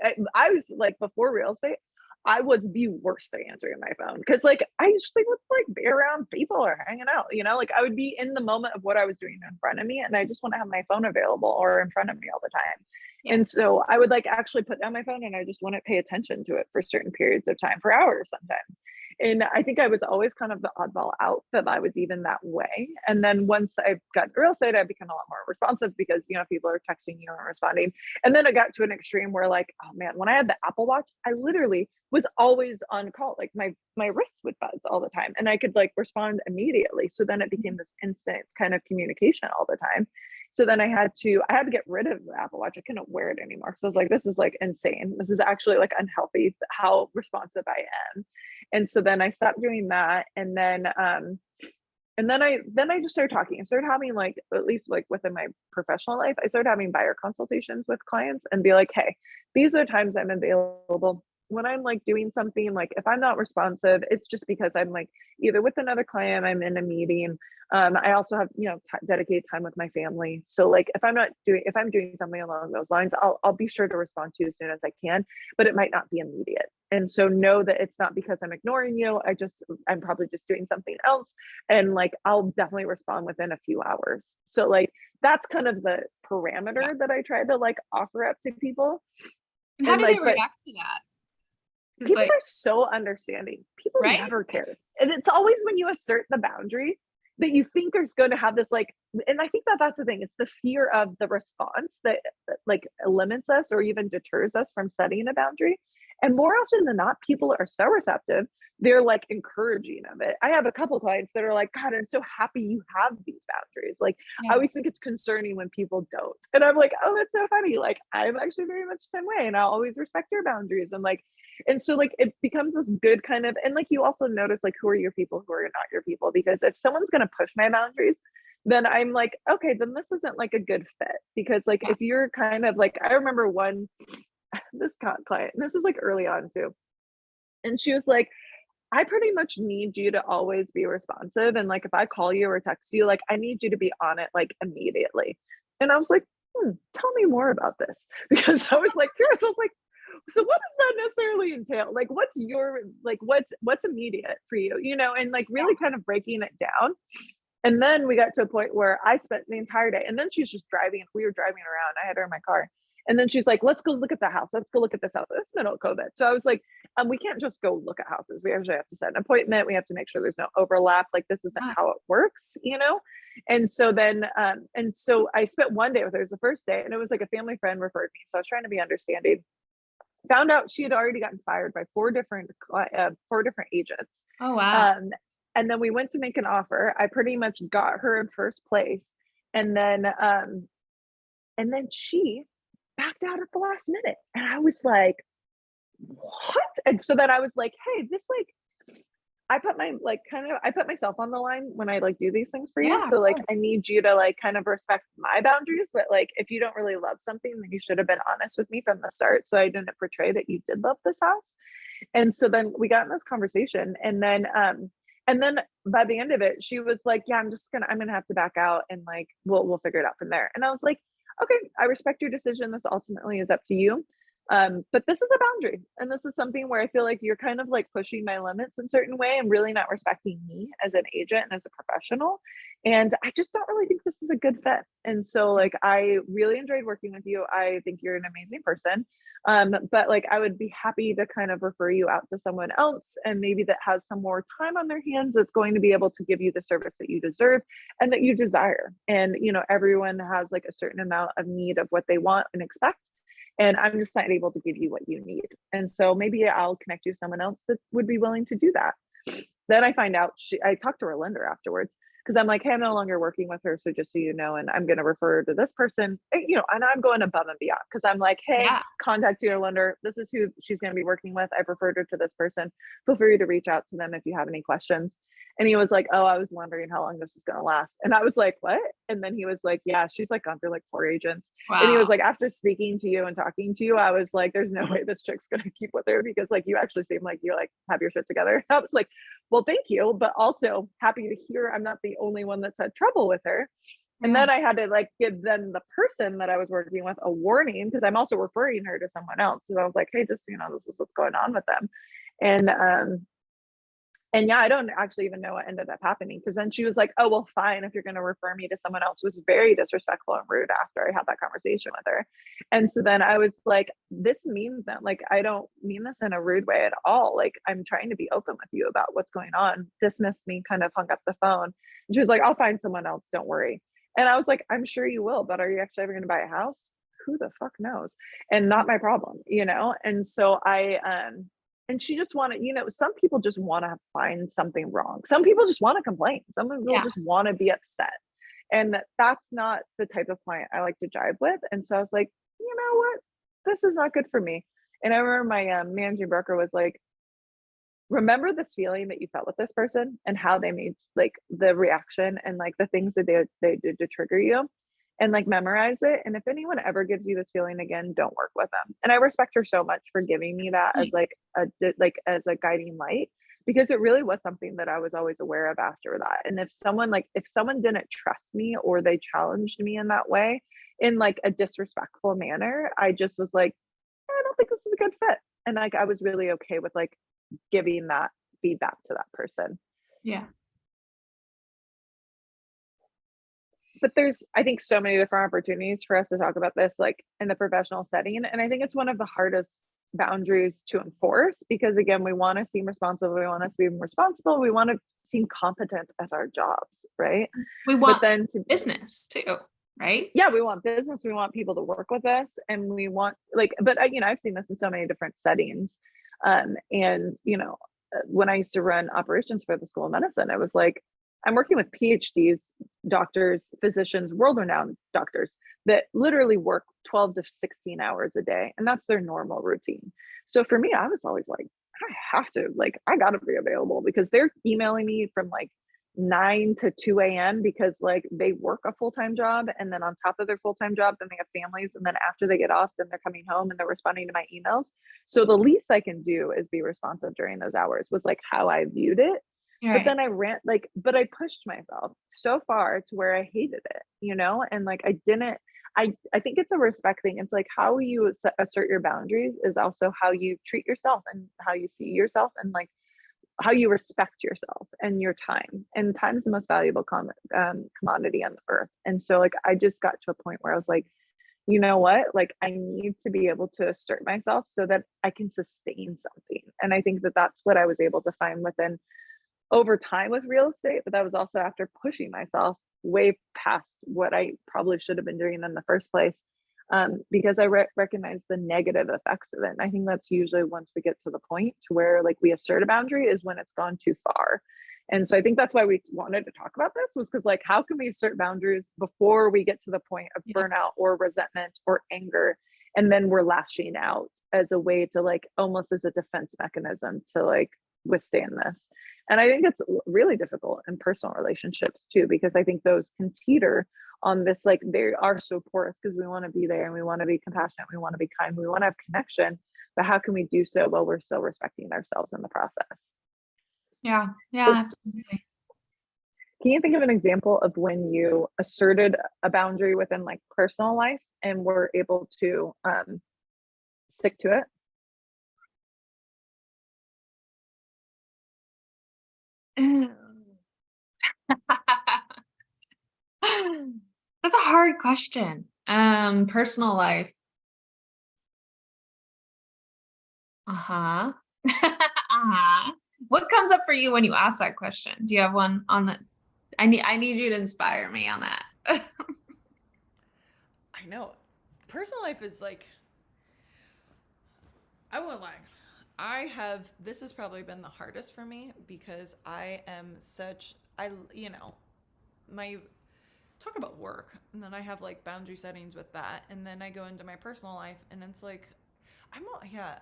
was like before real estate, I was the worst at answering my phone because like I usually would like be around people or hanging out, like I would be in the moment of what I was doing in front of me, and I just want to have my phone available or in front of me all the time. Yeah. And so I would like actually put down my phone and I just wouldn't pay attention to it for certain periods of time, for hours sometimes. And I think I was always kind of the oddball out that I was even that way. And then once I got to real estate, I became a lot more responsive because, people are texting you and responding. And then I got to an extreme where like, oh man, when I had the Apple Watch, I literally was always on call. Like my wrists would buzz all the time and I could like respond immediately. So then it became this instant kind of communication all the time. So then I had to get rid of the Apple Watch. I couldn't wear it anymore. So I was like, this is like insane. This is actually like unhealthy how responsive I am. And so then I stopped doing that. And then I just started talking. I started having like, at least like within my professional life, I started having buyer consultations with clients and be like, hey, these are times I'm available. When I'm like doing something, like if I'm not responsive, it's just because I'm like either with another client, I'm in a meeting. I also have, dedicated time with my family. So like if I'm doing something along those lines, I'll be sure to respond to you as soon as I can, but it might not be immediate. And so know that it's not because I'm ignoring you. I'm probably just doing something else. And like, I'll definitely respond within a few hours. So like, that's kind of the parameter that I try to like offer up to people. And how do like, they react to that? People like, are so understanding. People right? never care. And it's always when you assert the boundary that you think there's going to have this like, and I think that's the thing. It's the fear of the response that like limits us or even deters us from setting a boundary. And more often than not, people are so receptive. They're like encouraging of it. I have a couple clients that are like, God, I'm so happy you have these boundaries. Like, I always think it's concerning when people don't. And I'm like, oh, that's so funny. Like, I'm actually very much the same way. And I'll always respect your boundaries. And like, and so like, it becomes this good kind of, and like, you also notice like, who are your people, who are not your people? Because if someone's going to push my boundaries, then I'm like, okay, then this isn't like a good fit. Because like, if you're kind of like, I remember this client, and this was like early on too. And she was like, I pretty much need you to always be responsive. And like, if I call you or text you, like, I need you to be on it like immediately. And I was like, tell me more about this. Because I was like curious. I was like, so what does that necessarily entail? Like, what's immediate for you, and like really kind of breaking it down. And then we got to a point where I spent the entire day, and then she's just driving. We were driving around. I had her in my car. And then she's like, let's go look at the house. Let's go look at this house. It's middle of COVID. So I was like, we can't just go look at houses. We actually have to set an appointment. We have to make sure there's no overlap. Like, this isn't how it works, And so then, and so I spent one day with her. It was the first day, and it was like a family friend referred me. So I was trying to be understanding. Found out she had already gotten fired by four different agents. Oh, wow. And then we went to make an offer. I pretty much got her in first place. And then she backed out at the last minute. And I was like, what? And so then I was like, hey, this like, I put myself on the line when I like do these things for you. So like, I need you to like kind of respect my boundaries, but like, if you don't really love something, then you should have been honest with me from the start. So I didn't portray that you did love this house. And so then we got in this conversation, and then by the end of it, she was like, yeah, I'm gonna have to back out, and like, we'll figure it out from there. And I was like, okay, I respect your decision. This ultimately is up to you. But this is a boundary, and this is something where I feel like you're kind of like pushing my limits in a certain way and really not respecting me as an agent and as a professional. And I just don't really think this is a good fit. And so like, I really enjoyed working with you. I think you're an amazing person. But like, I would be happy to kind of refer you out to someone else, and maybe that has some more time on their hands, that's going to be able to give you the service that you deserve and that you desire. And, everyone has like a certain amount of need of what they want and expect. And I'm just not able to give you what you need. And so maybe I'll connect you to someone else that would be willing to do that. Then I find out I talked to her lender afterwards, because I'm like, hey, I'm no longer working with her. So just so you know, and I'm going to refer to this person, and I'm going above and beyond, because I'm like, hey, contact your lender. This is who she's going to be working with. I've referred her to this person. Feel free to reach out to them if you have any questions. And he was like, oh, I was wondering how long this is going to last. And I was like, what? And then he was like, yeah, she's like gone through like 4 agents. Wow. And he was like, after speaking to you and talking to you, I was like, there's no way this chick's going to keep with her, because like, you actually seem like you like have your shit together. I was like, well, thank you. But also happy to hear I'm not the only one that's had trouble with her. And Yeah. then I had to like give then the person that I was working with a warning because I'm also referring her to someone else. So I was like, hey, just so you know, this is what's going on with them. And and yeah, I don't actually even know what ended up happening because then she was like, oh, well, fine. If you're going to refer me to someone else, was very disrespectful and rude after I had that conversation with her. And so then I was like, this means that, like, I don't mean this in a rude way at all. Like, I'm trying to be open with you about what's going on. Dismissed me, kind of hung up the phone. And she was like, I'll find someone else. Don't worry. And I was like, I'm sure you will, but are you actually ever going to buy a house? Who the fuck knows? And not my problem, you know? And so and she just wanted, you know, some people just want to find something wrong. Some people just want to complain. Some people Yeah. just want to be upset. And that's not the type of client I like to jive with. And so I was like, you know what? This is not good for me. And I remember my managing broker was like, remember this feeling that you felt with this person and how they made like the reaction and like the things that they did to trigger you, and like memorize it. And if anyone ever gives you this feeling again, don't work with them. And I respect her so much for giving me that as Nice. like as a guiding light, because it really was something that I was always aware of after that. And if someone didn't trust me or they challenged me in that way, in like a disrespectful manner, I just was like, I don't think this is a good fit. And like I was really okay with like giving that feedback to that person. Yeah. But there's, I think, so many different opportunities for us to talk about this, like in the professional setting. And I think it's one of the hardest boundaries to enforce because, again, we want to seem responsible. We want to seem responsible. We want to seem competent at our jobs, right? We But want then to, business too, right? yeah, we want business. We want people to work with us, and we want like, but you know, I've seen this in so many different settings. And you know, when I used to run operations for the School of Medicine, I was like, I'm working with PhDs, doctors, physicians, world-renowned doctors that literally work 12 to 16 hours a day, and that's their normal routine. So for me, I was always like, I have to, like, I got to be available because they're emailing me from like 9 to 2 a.m. because like they work a full-time job, and then on top of their full-time job, then they have families, and then after they get off, then they're coming home and they're responding to my emails. So the least I can do is be responsive during those hours, was like how I viewed it. But Right. then I ran like, but I pushed myself so far to where I hated it, you know? And like I didn't, I think it's a respect thing. It's like how you assert your boundaries is also how you treat yourself and how you see yourself, and like how you respect yourself and your time. And time is the most valuable commodity on earth. And so like I just got to a point where I was like, you know what? Like I need to be able to assert myself so that I can sustain something. And I think that that's what I was able to find within over time with real estate, but that was also after pushing myself way past what I probably should have been doing in the first place. Because I recognize the negative effects of it. And I think that's usually once we get to the point to where like we assert a boundary is when it's gone too far. And so I think that's why we wanted to talk about this, was because like how can we assert boundaries before we get to the point of Yeah. burnout or resentment or anger, and then we're lashing out as a way to like almost as a defense mechanism to like withstand this. And I think it's really difficult in personal relationships too, because I think those can teeter on this, like they are so porous because we want to be there and we want to be compassionate, we want to be kind, we want to have connection, but how can we do so while we're still respecting ourselves in the process? Yeah. So Yeah. Absolutely. can you think of an example of when you asserted a boundary within like personal life and were able to stick to it? That's a hard question. Personal life. Uh-huh. Uh-huh. What comes up for you when you ask that question? Do you have one on the I need you to inspire me on that. I know. Personal life is like, I won't lie. This has probably been the hardest for me because I am such, you know, my, talk about work. And then I have like boundary settings with that. And then I go into my personal life and it's like, yeah,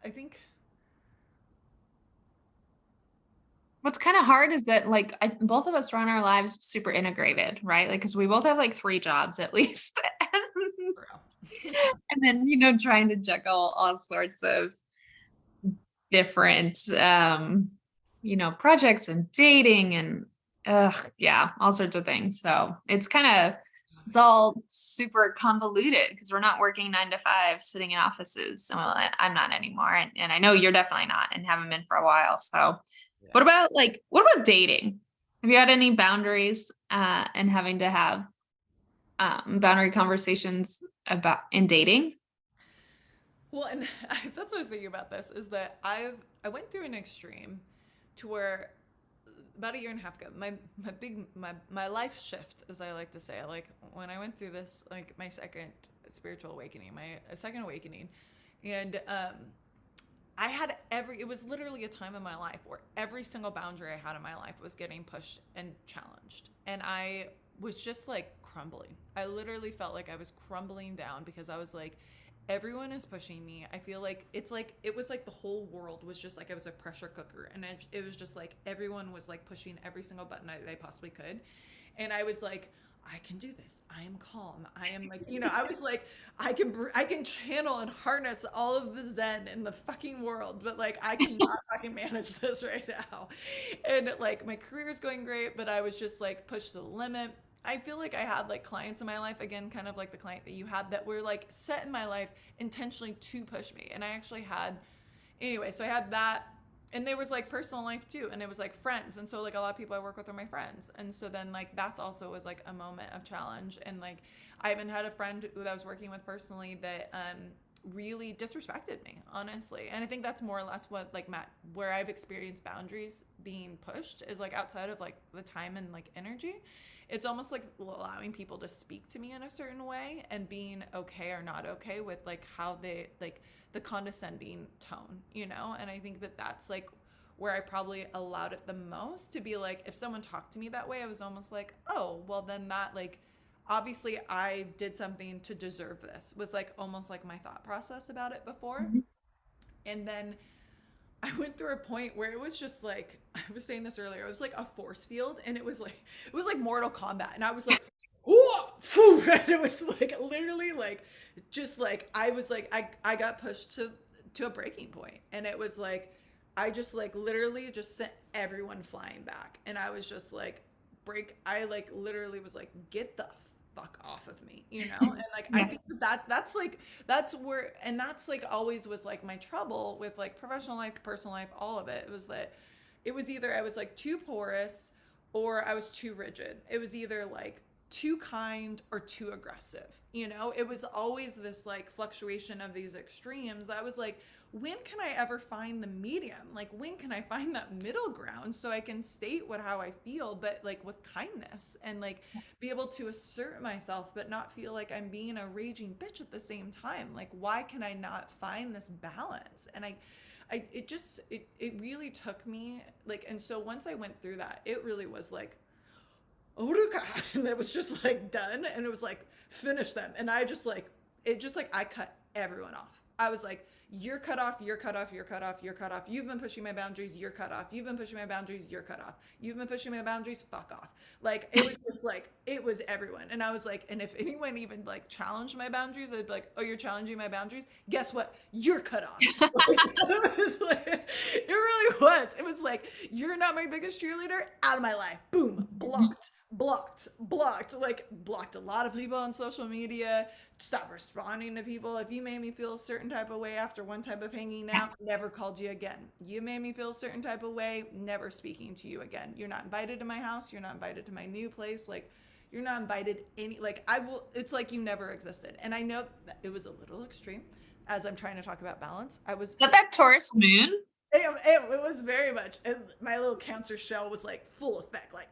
I think, What's kind of hard is that like both of us run our lives super integrated, right? Like because we both have like 3 jobs at least. for real. And then, trying to juggle all sorts of different projects and dating and Ugh, yeah, all sorts of things. So it's all super convoluted because we're not working 9 to 5 sitting in offices. So, well, I'm not anymore. And I know you're definitely not and haven't been for a while. So Yeah. what about dating? Have you had any boundaries and having to have boundary conversations about in dating? Well, and that's what I was thinking about this is that I went through an extreme to where about a year and a half ago, my life shift, as I like to say, like when I went through this, like my second spiritual awakening, my second awakening, and I had it was literally a time in my life where every single boundary I had in my life was getting pushed and challenged. And I was just like crumbling. I literally felt like I was crumbling down because I was like, everyone is pushing me. I feel like it was like the whole world was just like I was a pressure cooker. And it was just like everyone was like pushing every single button they possibly could. And I was like, I can do this. I am calm. I am like, I was like, I can channel and harness all of the Zen in the fucking world, but like I cannot fucking manage this right now. And like my career is going great, but I was just like pushed to the limit. I feel like I had like clients in my life, again, kind of like the client that you had, that were like set in my life intentionally to push me. And I actually had, anyway, so I had that, and there was like personal life too, and it was like friends, and so like a lot of people I work with are my friends, and so then like that's also was like a moment of challenge. And like I even had a friend who I was working with personally that really disrespected me, honestly. And I think that's more or less what like Matt, where I've experienced boundaries being pushed is like outside of like the time and like energy. It's almost like allowing people to speak to me in a certain way and being okay or not okay with like how they like the condescending tone, And I think that that's like where I probably allowed it the most, to be like, if someone talked to me that way, I was almost like, oh, well, then that, like, obviously I did something to deserve this, was like almost like my thought process about it before. Mhm. And then I went through a point where it was just like, I was saying this earlier, it was like a force field, and it was like Mortal Kombat, and I was like, whoa, phew, and it was like literally like, just like I was like, I got pushed to a breaking point, and it was like, I just like literally just sent everyone flying back, and I was just like, I like literally was like, get the fuck off of me, and like I Yeah. think that's like that's where, and that's like always was like my trouble with like professional life, personal life, all of it. It was that it was either I was like too porous or I was too rigid. It was either like too kind or too aggressive. It was always this like fluctuation of these extremes. That was like, when can I ever find the medium? Like, when can I find that middle ground so I can state how I feel, but like with kindness, and like be able to assert myself, but not feel like I'm being a raging bitch at the same time? Like, why can I not find this balance? And it just, it really took me like, and so once I went through that, it really was like, Oruka, and it was just like done, and it was like, finish them. And I just like, it just like, I cut everyone off. I was like, you're cut off, you're cut off, you're cut off, you're cut off. You've been pushing my boundaries, you're cut off. You've been pushing my boundaries, you're cut off. You've been pushing my boundaries, fuck off. Like, it was just like, it was everyone. And I was like, and if anyone even like challenged my boundaries, I'd be like, oh, you're challenging my boundaries? Guess what? You're cut off. Like, it was like, it really was. It was like, you're not my biggest cheerleader, out of my life. Boom, blocked, like blocked a lot of people on social media, stopped responding to people. If you made me feel a certain type of way after one type of hanging out, never called you again. You made me feel a certain type of way, never speaking to you again. You're not invited to my house, you're not invited to my new place, like you're not invited any, like I will, it's like you never existed. And I know that it was a little extreme as I'm trying to talk about balance. I was, But that Taurus moon. it was very much, and my little Cancer shell was like full effect, like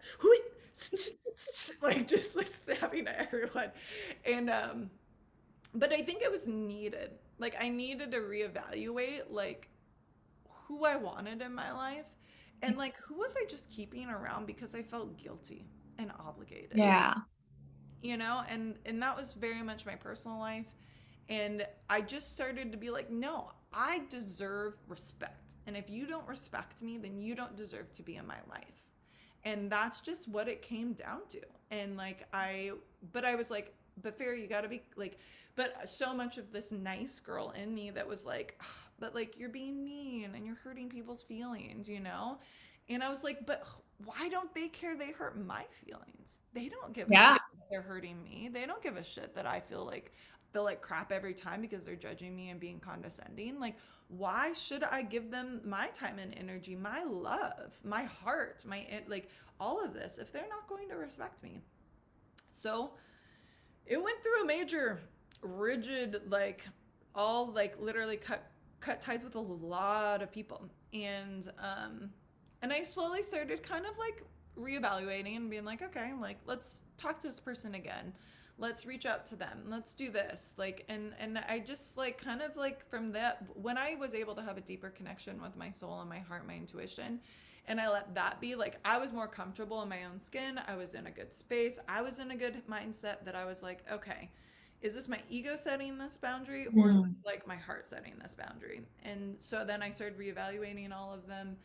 like just like stabbing at everyone. And but I think it was needed. Like I needed to reevaluate like who I wanted in my life, and like who was I just keeping around because I felt guilty and obligated. Yeah. And that was very much my personal life. And I just started to be like, no, I deserve respect. And if you don't respect me, then you don't deserve to be in my life. And that's just what it came down to. And like but I was like, but Ferrah, you gotta be like, but so much of this nice girl in me that was like, but like you're being mean and you're hurting people's feelings. And I was like, but why don't they care? They hurt my feelings. They don't give a Yeah. shit that they're hurting me. They don't give a shit that I feel like crap every time because they're judging me and being condescending. Like, why should I give them my time and energy, my love, my heart, like all of this if they're not going to respect me? So it went through a major rigid, like all like literally cut ties with a lot of people. And I slowly started kind of like reevaluating and being like, okay, like let's talk to this person again. Let's reach out to them. Let's do this. Like and I just like kind of like from that, when I was able to have a deeper connection with my soul and my heart, my intuition, and I let that be, like I was more comfortable in my own skin. I was in a good space. I was in a good mindset that I was like, okay, is this my ego setting this boundary, or is this like my heart setting this boundary? And so then I started reevaluating all of them,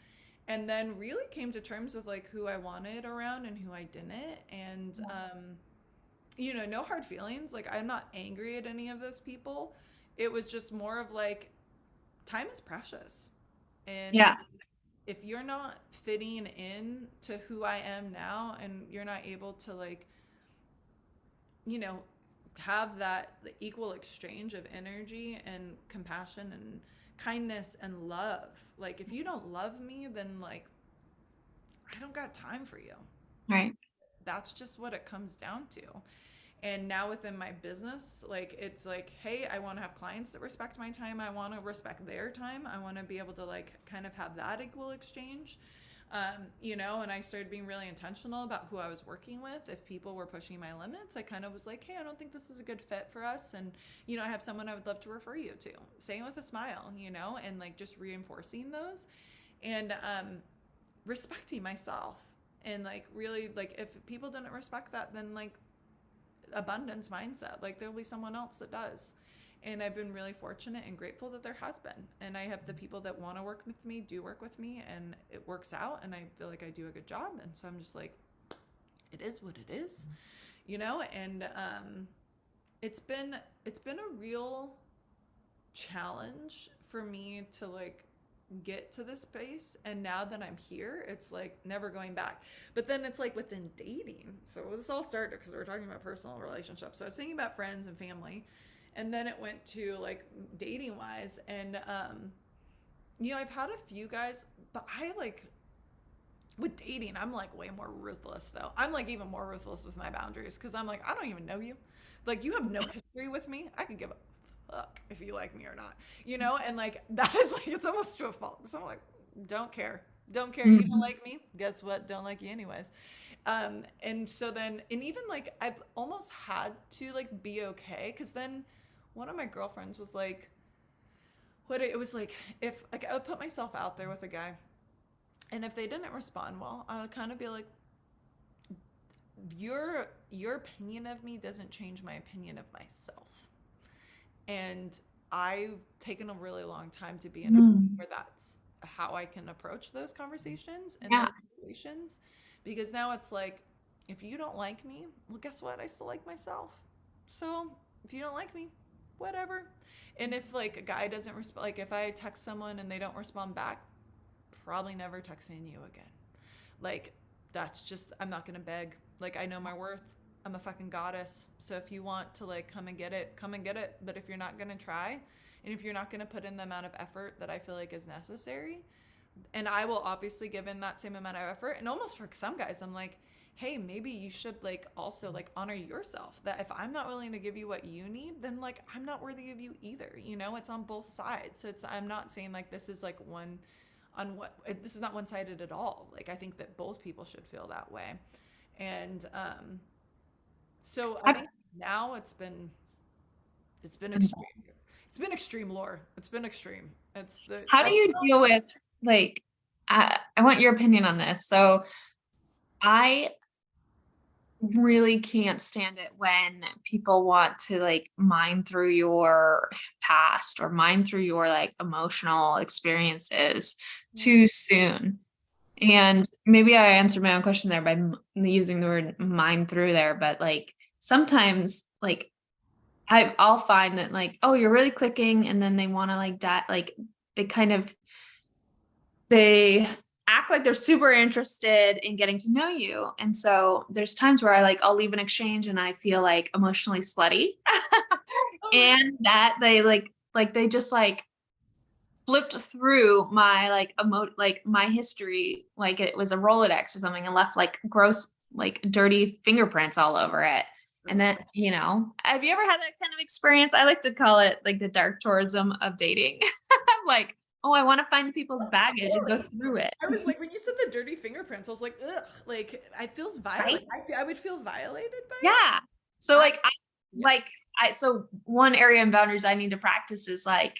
and then really came to terms with like who I wanted around and who I didn't. And no hard feelings. Like I'm not angry at any of those people. It was just more of like time is precious. And Yeah. if you're not fitting in to who I am now, and you're not able to like, you know, have that equal exchange of energy and compassion and kindness and love, like if you don't love me, then like I don't got time for you. Right. That's just what it comes down to. And now within my business, like it's like, hey, I want to have clients that respect my time. I want to respect their time. I want to be able to like kind of have that equal exchange. And I started being really intentional about who I was working with. If people were pushing my limits, I kind of was like, hey, I don't think this is a good fit for us. And, I have someone I would love to refer you to. Saying with a smile, and like just reinforcing those, and respecting myself. And like really, like if people didn't respect that, then like abundance mindset, like there'll be someone else that does. And I've been really fortunate and grateful that there has been. And I have the people that want to work with me do work with me, and it works out, and I feel like I do a good job. And so I'm just like, it is what it is, and it's been a real challenge for me to like get to this space. And now that I'm here, it's like never going back. But then it's like within dating, so this all started because we were talking about personal relationships. So I was thinking about friends and family, and then it went to like dating wise. And I've had a few guys, but I like with dating, I'm like way more ruthless though. I'm like even more ruthless with my boundaries, because I'm like, I don't even know you. Like, you have no history with me. I could give a fuck if you like me or not, And like that is like, it's almost to a fault. So I'm like, don't care. Don't care. You don't like me. Guess what? Don't like you anyways. And so then, and even like I've almost had to like be okay, because then one of my girlfriends was like, what it was like, if like I would put myself out there with a guy, and if they didn't respond well, I would kind of be like, your opinion of me doesn't change my opinion of myself. And I've taken a really long time to be in a place where that's how I can approach those conversations and Yeah. those situations. Because now it's like, if you don't like me, well, guess what? I still like myself. So if you don't like me, whatever. And if like a guy doesn't respond, like if I text someone and they don't respond back, probably never texting you again. Like, that's just, I'm not going to beg. Like, I know my worth. I'm a fucking goddess. So if you want to like come and get it, come and get it. But if you're not going to try, and if you're not going to put in the amount of effort that I feel like is necessary, and I will obviously give in that same amount of effort. And almost for some guys, I'm like, hey, maybe you should like also like honor yourself, that if I'm not willing to give you what you need, then like I'm not worthy of you either. It's on both sides. So I'm not saying like this is like one on what, this is not one-sided at all. Like I think that both people should feel that way. And so I think now it's been extreme. It's been extreme, Lore. It's been extreme. How do you deal with like, I want your opinion on this. So I really can't stand it when people want to like mine through your past or mine through your like emotional experiences too soon. And maybe I answered my own question there by using the word mine through there, but like sometimes like I'll find that like, oh, you're really clicking, and then they want to like they kind of they act like they're super interested in getting to know you. And so there's times where I'll leave an exchange and I feel like emotionally slutty. Oh, And that they just flipped through my my history like it was a Rolodex or something and left like gross, like dirty fingerprints all over it. And then, have you ever had that kind of experience? I like to call it like the dark tourism of dating. Like, oh, I want to find people's that's baggage and go scary. through it. I was like, when you said the dirty fingerprints, I was like, ugh, like it feels Right? violent. I would feel violated by it. Yeah. So I, yeah. so one area in boundaries I need to practice is like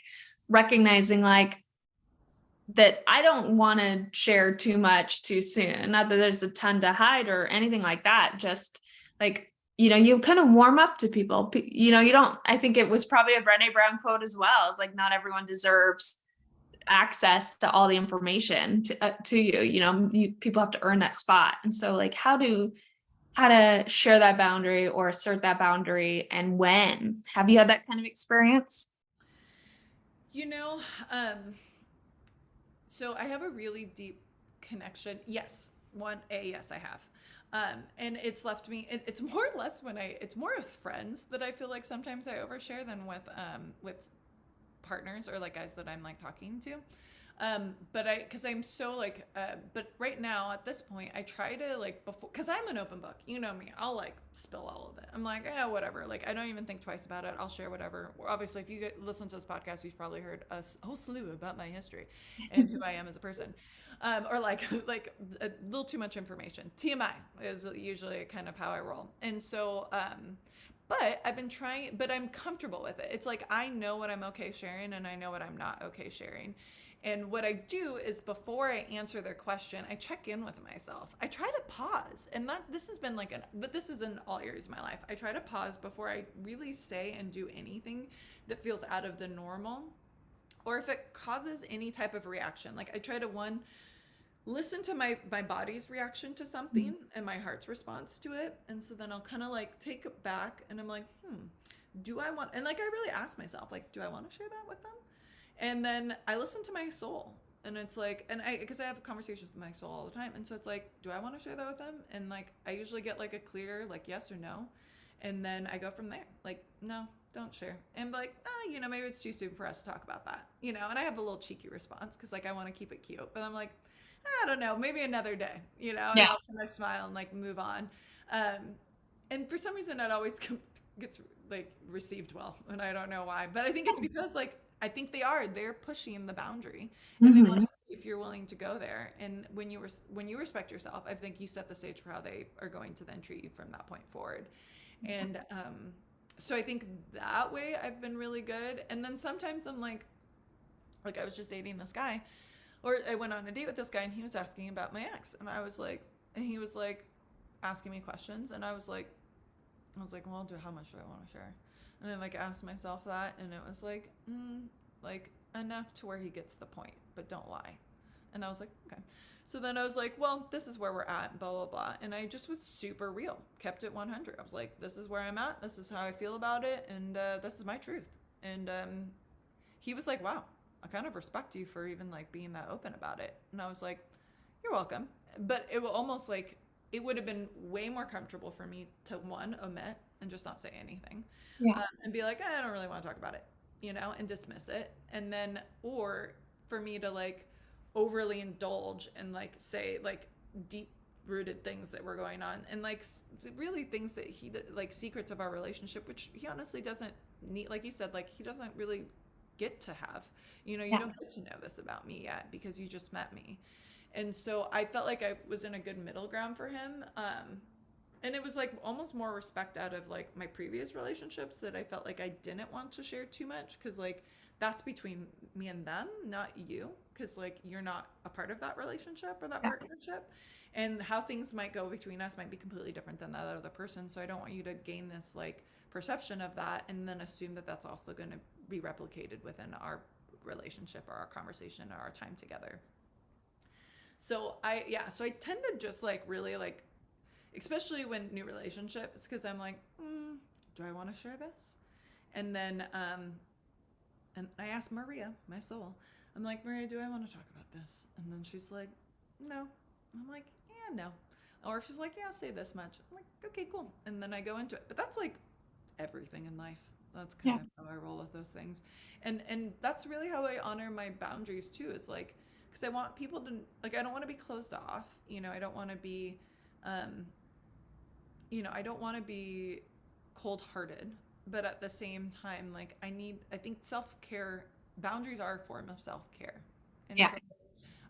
recognizing that I don't want to share too much too soon. Not that there's a ton to hide or anything like that. Just like, you kind of warm up to people. You don't, I think it was probably a Brené Brown quote as well. It's like, not everyone deserves access to all the information to you. People have to earn that spot. And so like, how to share that boundary or assert that boundary and when? Have you had that kind of experience? You know, um, so I have a really deep connection. Yes, yes, I have. And it's left me, it's more or less it's more with friends that I feel like sometimes I overshare than with partners or like guys that I'm like talking to. But cause I'm so like, but right now at this point, I try to like cause I'm an open book, you know me, I'll like spill all of it. I'm like, whatever. Like, I don't even think twice about it. I'll share whatever. Obviously, if you listen to this podcast, you've probably heard a whole slew about my history and who I am as a person. Or like, like a little too much information. TMI is usually kind of how I roll. And so, but I've been trying, but I'm comfortable with it. It's like I know what I'm okay sharing and I know what I'm not okay sharing. And what I do is before I answer their question, I check in with myself. I try to pause. And this has been but this is in all areas of my life. I try to pause before I really say and do anything that feels out of the normal or if it causes any type of reaction. Like I try to listen to my body's reaction to something and my heart's response to it. And so then I'll kind of like take it back and I'm like, do I want, and like I really ask myself, like, do I want to share that with them? And then I listen to my soul. And it's like, because I have conversations with my soul all the time. And so it's like, do I want to share that with them? And like, I usually get like a clear, like, yes or no. And then I go from there. Like, no, don't share. And like, maybe it's too soon for us to talk about that, and I have a little cheeky response because like I want to keep it cute. But I'm like, I don't know, maybe another day, and Yeah. I'll kind of smile and like move on. And for some reason, it always gets like received well. And I don't know why. But I think it's because like, I think they're pushing the boundary and they want Mhm. to see if you're willing to go there. And when you respect yourself, I think you set the stage for how they are going to then treat you from that point forward. And so I think that way I've been really good. And then sometimes I'm like I was just dating this guy, or I went on a date with this guy, and he was asking about my ex, and I was like, and he was like asking me questions, and I was like, well, how much do I want to share? And I like asked myself that, and it was like enough to where he gets the point, but don't lie. And I was like, okay. So then I was like, well, this is where we're at, blah, blah, blah. And I just was super real, kept it 100. I was like, this is where I'm at. This is how I feel about it. And this is my truth. And he was like, wow, I kind of respect you for even like being that open about it. And I was like, you're welcome. But it will almost like, it would have been way more comfortable for me to omit and just not say anything, Yeah. and be like, I don't really want to talk about it, and dismiss it. And then, or for me to like overly indulge and like say like deep rooted things that were going on and like really things that like secrets of our relationship, which he honestly doesn't need, like you said, like he doesn't really get to have, you Yeah. don't get to know this about me yet because you just met me. And so I felt like I was in a good middle ground for him. And it was like almost more respect out of like my previous relationships that I felt like I didn't want to share too much because like that's between me and them, not you, because like you're not a part of that relationship or that Yeah. partnership. And how things might go between us might be completely different than that other person. So I don't want you to gain this like perception of that and then assume that that's also going to be replicated within our relationship or our conversation or our time together. So so I tend to just like really like, especially when new relationships, because I'm like, do I want to share this? And then, and I asked Maria, my soul, I'm like, Maria, do I want to talk about this? And then she's like, no. I'm like, yeah, no. Or if she's like, yeah, I'll say this much. I'm like, okay, cool. And then I go into it. But that's like everything in life. That's kind Yeah. of how I roll with those things. And that's really how I honor my boundaries too, is like, because I want people to, like, I don't want to be closed off. I don't want to be, um, I don't want to be cold hearted. But at the same time, like, I think self care, boundaries are a form of self care. And Yeah. so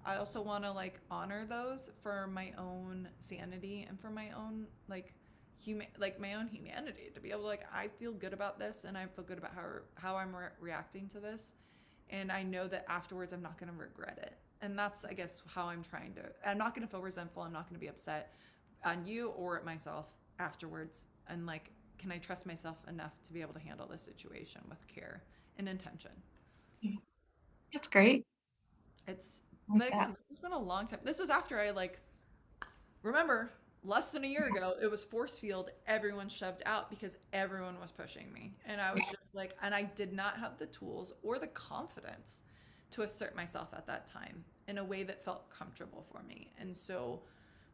I also want to like honor those for my own sanity and for my own like my own humanity, to be able to, like, I feel good about this and I feel good about how I'm reacting to this, and I know that afterwards I'm not going to regret it. And that's, I guess, how I'm not going to feel resentful. I'm not going to be upset on you or at myself afterwards. And like, can I trust myself enough to be able to handle this situation with care and intention? That's great. It's I like But that. again, this has been a long time. This was after I like remember, less than a year ago, it was force field. Everyone shoved out because everyone was pushing me. And I was just like, and I did not have the tools or the confidence to assert myself at that time in a way that felt comfortable for me. And so,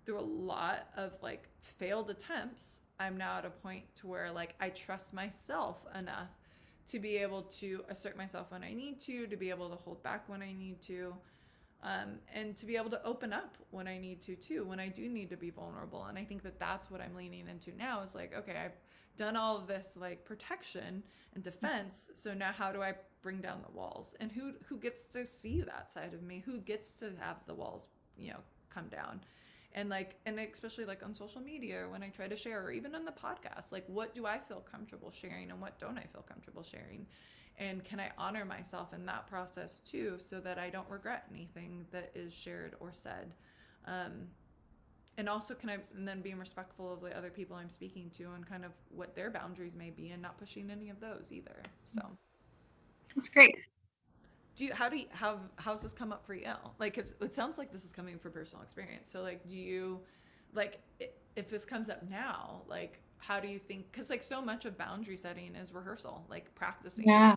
through a lot of like failed attempts, I'm now at a point to where like I trust myself enough to be able to assert myself when I need to be able to hold back when I need to, and to be able to open up when I need to too, when I do need to be vulnerable. And I think that that's what I'm leaning into now, is like, okay, I've done all of this like protection and defense, so now how do I bring down the walls? And who gets to see that side of me? Who gets to have the walls, come down? And like, and especially like on social media, when I try to share, or even on the podcast, like, what do I feel comfortable sharing and what don't I feel comfortable sharing? And can I honor myself in that process too, so that I don't regret anything that is shared or said? Um, and also, can I, and then being respectful of the other people I'm speaking to and kind of what their boundaries may be, and not pushing any of those either. So, That's great. how's this come up for you? Like, it sounds like this is coming from personal experience. So, like, do you, like, if this comes up now, like, how do you think? Because like so much of boundary setting is rehearsal, like practicing, Yeah.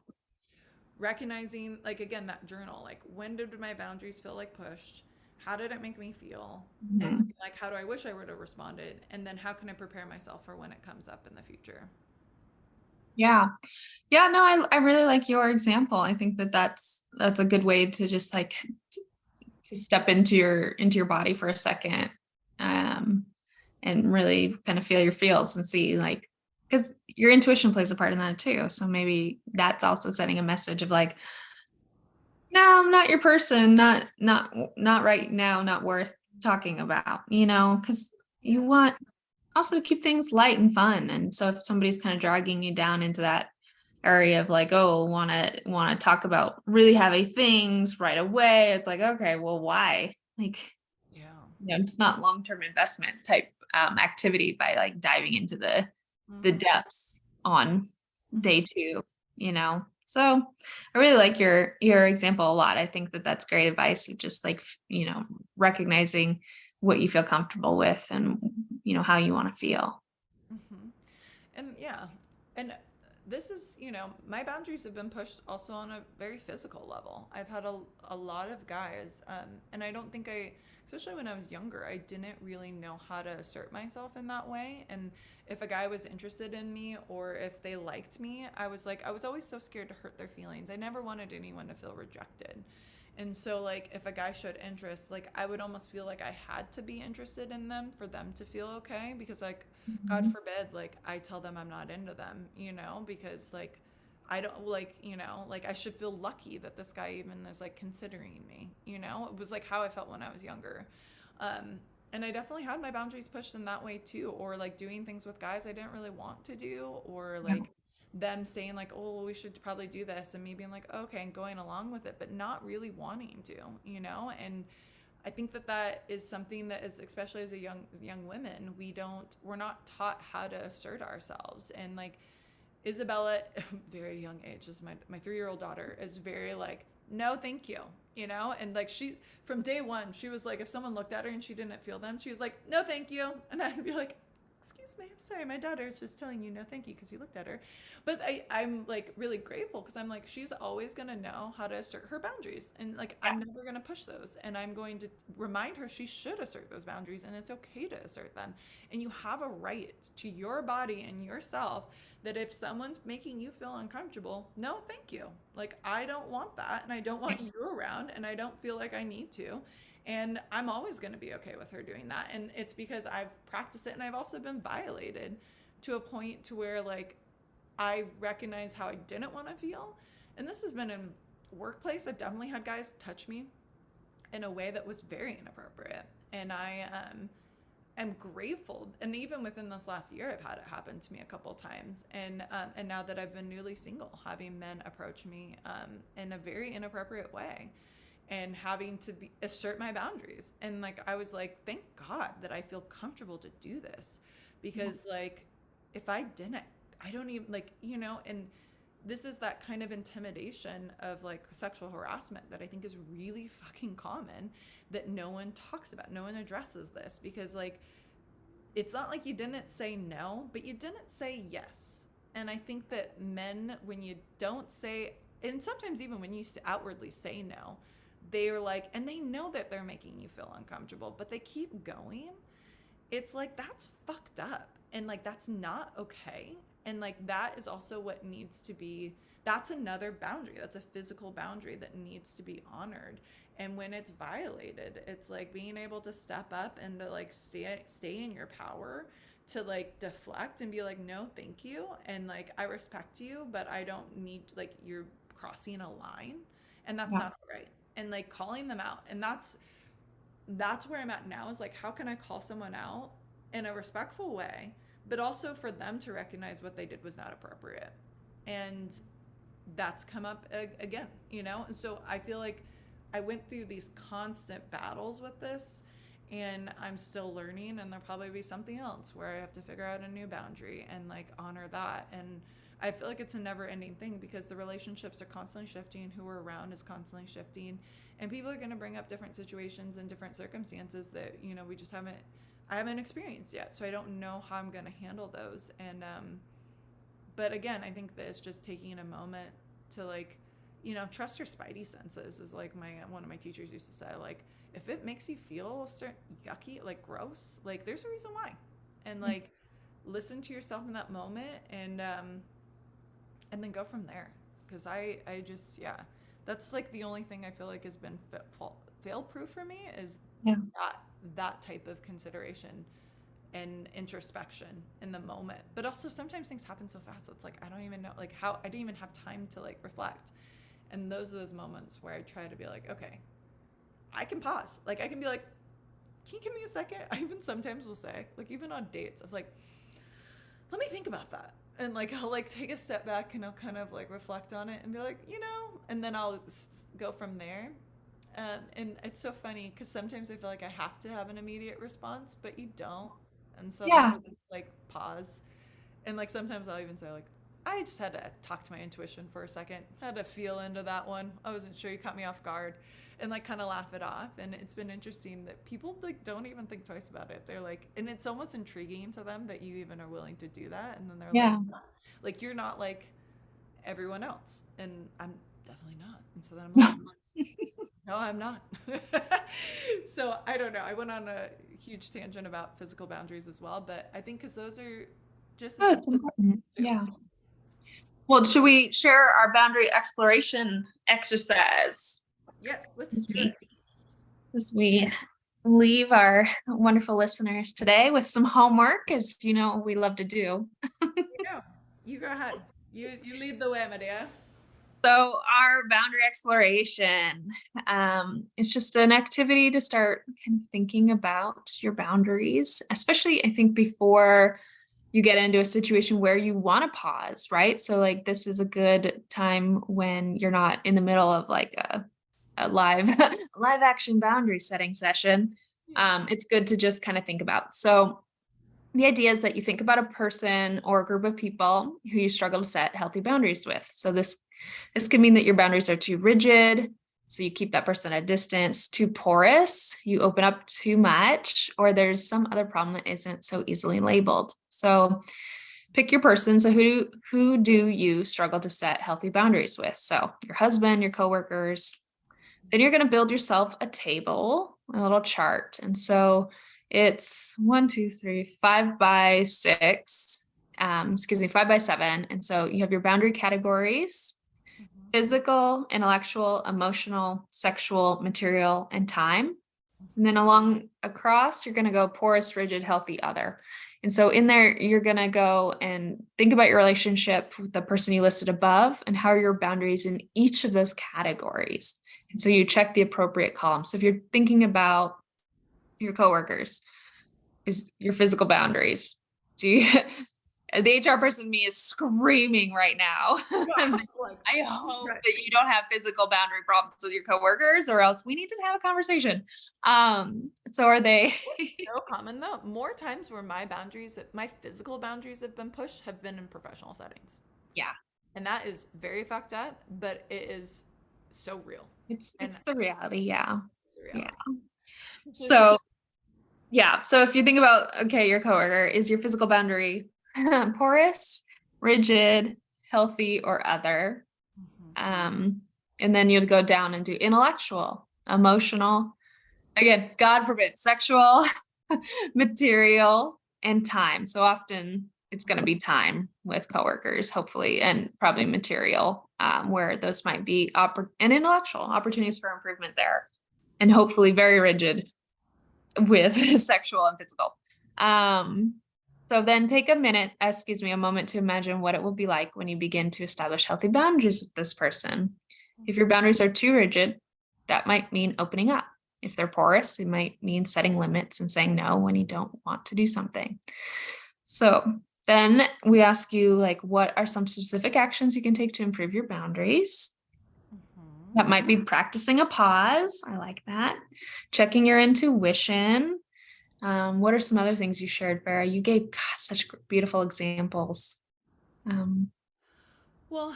recognizing, like, again, that journal, like, when did my boundaries feel like pushed? How did it make me feel? And Mhm. like, how do I wish I would have responded? And then how can I prepare myself for when it comes up in the future? Yeah. Yeah, no, I really like your example. I think that that's a good way to just like to step into your body for a second, um, and really kind of feel your feels and see like, because your intuition plays a part in that too. So maybe that's also sending a message of like, no, I'm not your person, not right now, not worth talking about, because you Yeah. want also to keep things light and fun. And so if somebody's kind of dragging you down into that area of like, oh, want to talk about really heavy things right away, it's like, okay, well, why? Like, Yeah. it's not long-term investment type activity by like diving into the Mm-hmm. depths on Mm-hmm. day two. So I really like your example a lot. I think that that's great advice of just like, recognizing what you feel comfortable with and, how you want to feel. Mm-hmm. And yeah, and this is, my boundaries have been pushed also on a very physical level. I've had a lot of guys, and I don't think especially when I was younger, I didn't really know how to assert myself in that way. And if a guy was interested in me or if they liked me, I was always so scared to hurt their feelings. I never wanted anyone to feel rejected. And so, like, if a guy showed interest, like, I would almost feel like I had to be interested in them for them to feel okay. Because, like, God Mhm. forbid, like, I tell them I'm not into them, because, like, I don't, like, like, I should feel lucky that this guy even is, like, considering me, It was, like, how I felt when I was younger. Um, and I definitely had my boundaries pushed in that way, too. Or, like, doing things with guys I didn't really want to do. Or, Yeah. like, them saying like, oh, well, we should probably do this, and me being like, okay, and going along with it, but not really wanting to, And I think that that is something that is, especially as a young women, we're not taught how to assert ourselves. And like Isabella, very young age, is my 3-year-old daughter, is very like, no, thank you, and like she from day one, she was like, if someone looked at her and she didn't feel them, she was like, no, thank you, and I'd be like, excuse me, I'm sorry, my daughter is just telling you no thank you because you looked at her. But I'm like really grateful because I'm like, she's always gonna know how to assert her boundaries. And like Yeah. I'm never gonna push those. And I'm going to remind her she should assert those boundaries and it's okay to assert them. And you have a right to your body and yourself that if someone's making you feel uncomfortable, no, thank you. Like I don't want that and I don't want you around and I don't feel like I need to. And I'm always going to be okay with her doing that. And it's because I've practiced it and I've also been violated to a point to where like I recognize how I didn't want to feel. And this has been in workplace. I've definitely had guys touch me in a way that was very inappropriate. And I am grateful. And even within this last year, I've had it happen to me a couple times. And now that I've been newly single, having men approach me in a very inappropriate way and having to assert my boundaries. And like, I was like, thank God that I feel comfortable to do this because like, if I didn't, I don't even like, and this is that kind of intimidation of like sexual harassment that I think is really fucking common that no one talks about. No one addresses this because like, it's not like you didn't say no, but you didn't say yes. And I think that men, when you don't say, and sometimes even when you outwardly say no, they're like, and they know that they're making you feel uncomfortable, but they keep going. It's like, that's fucked up. And like, that's not okay. And like, that is also what needs to be, that's another boundary. That's a physical boundary that needs to be honored. And when it's violated, it's like being able to step up and to like stay in your power to like deflect and be like, no, thank you. And like, I respect you, but I don't need, like, you're crossing a line and that's not right. And like calling them out. And that's where I'm at now is like, how can I call someone out in a respectful way, but also for them to recognize what they did was not appropriate. And that's come up again, And so I feel like I went through these constant battles with this and I'm still learning, and there'll probably be something else where I have to figure out a new boundary and like honor that. And I feel like it's a never ending thing because the relationships are constantly shifting, who we're around is constantly shifting, and people are going to bring up different situations and different circumstances that, we just I haven't experienced yet. So I don't know how I'm going to handle those. And, but again, I think that it's just taking a moment to like, trust your spidey senses is like one of my teachers used to say, like, if it makes you feel certain yucky, like gross, like there's a reason why. And like, listen to yourself in that moment and then go from there. Cause I just, that's like the only thing I feel like has been fail proof for me is that type of consideration and introspection in the moment. But also sometimes things happen so fast. It's like, I don't even know like how I didn't even have time to like reflect. And those are those moments where I try to be like, okay, I can pause. Like I can be like, can you give me a second? I even sometimes will say, like even on dates, I was like, let me think about that. And like, I'll like take a step back and I'll kind of like reflect on it and be like, and then I'll go from there. And it's so funny because sometimes I feel like I have to have an immediate response, but you don't. And so I'll just like pause. And like sometimes I'll even say like, I just had to talk to my intuition for a second. I had to feel into that one. I wasn't sure, you caught me off guard, and like kind of laugh it off. And it's been interesting that people like don't even think twice about it. They're like, and it's almost intriguing to them that you even are willing to do that. And then they're like you're not like everyone else. And I'm definitely not. And so then I'm like, no, I'm not. So I don't know. I went on a huge tangent about physical boundaries as well, but I think because those are just as it's important. Yeah. Well, should we share our boundary exploration exercise? Yes, let's do it. As we leave our wonderful listeners today with some homework, as we love to do. You go ahead. You lead the way, Medea. So our boundary exploration, it's just an activity to start kind of thinking about your boundaries, especially I think before you get into a situation where you want to pause, right? So like this is a good time when you're not in the middle of like a live action boundary setting session. It's good to just kind of think about. So the idea is that you think about a person or a group of people who you struggle to set healthy boundaries with. So this can mean that your boundaries are too rigid, So you keep that person at a distance. Too porous, you open up too much, or there's some other problem that isn't so easily labeled. So pick your person. So who do you struggle to set healthy boundaries with? So your husband, your coworkers. Then you're going to build yourself a table, a little chart. And so it's 5 by 6, 5 by 7. And so you have your boundary categories: physical, intellectual, emotional, sexual, material, and time. And then along across, you're going to go porous, rigid, healthy, other. And so in there, you're going to go and think about your relationship with the person you listed above and how are your boundaries in each of those categories. And so you check the appropriate columns. So if you're thinking about your coworkers, is your physical boundaries. Do you, the HR person in me is screaming right now. I hope Right. that you don't have physical boundary problems with your coworkers, or else we need to have a conversation. So are they? So common though. More times where my physical boundaries have been pushed have been in professional settings. Yeah, And that is very fucked up, but it is so real. it's And the reality. Yeah. it's a reality. So yeah. So if you think about, okay, your coworker, is your physical boundary porous, rigid, healthy, or other? And then you'd go down and do intellectual, emotional, again, God forbid, sexual, material, and time. So often it's going to be time with coworkers, hopefully, and probably material, where those might be and intellectual opportunities for improvement there, and hopefully very rigid with sexual and physical. So then take a moment to imagine what it will be like when you begin to establish healthy boundaries with this person. If your boundaries are too rigid, that might mean opening up. If they're porous, it might mean setting limits and saying no when you don't want to do something. So then we ask you, like, what are some specific actions you can take to improve your boundaries? That might be practicing a pause. I like that. Checking your intuition. What are some other things you shared, Ferrah? You gave such beautiful examples. Well,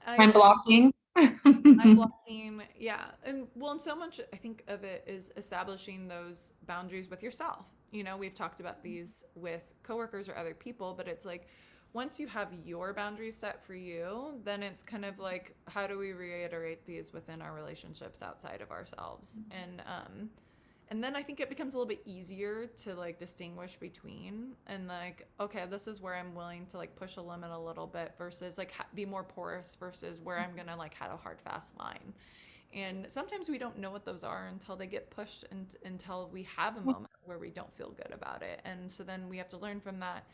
Time blocking. I'm blocking, yeah. And well, and so much I think of it is establishing those boundaries with yourself. We've talked about these with coworkers or other people, but it's like once you have your boundaries set for you, then it's kind of like, how do we reiterate these within our relationships outside of ourselves? And then I think it becomes a little bit easier to like distinguish between and like, okay, this is where I'm willing to like push a limit a little bit versus like be more porous versus where I'm gonna like have a hard fast line. And sometimes we don't know what those are until they get pushed and until we have a moment where we don't feel good about it. And so then we have to learn from that.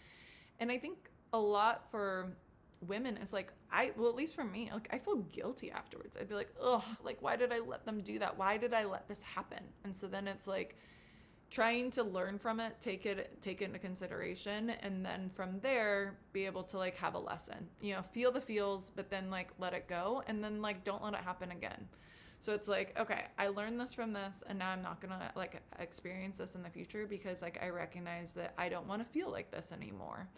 And I think a lot for women is like, well, at least for me, like I feel guilty afterwards. I'd be like, ugh, like why did I let them do that? Why did I let this happen? And so then it's like trying to learn from it, take it into consideration, and then from there be able to like have a lesson. Feel the feels, but then like let it go, and then like don't let it happen again. So it's like, okay, I learned this from this, and now I'm not gonna like experience this in the future because like I recognize that I don't want to feel like this anymore.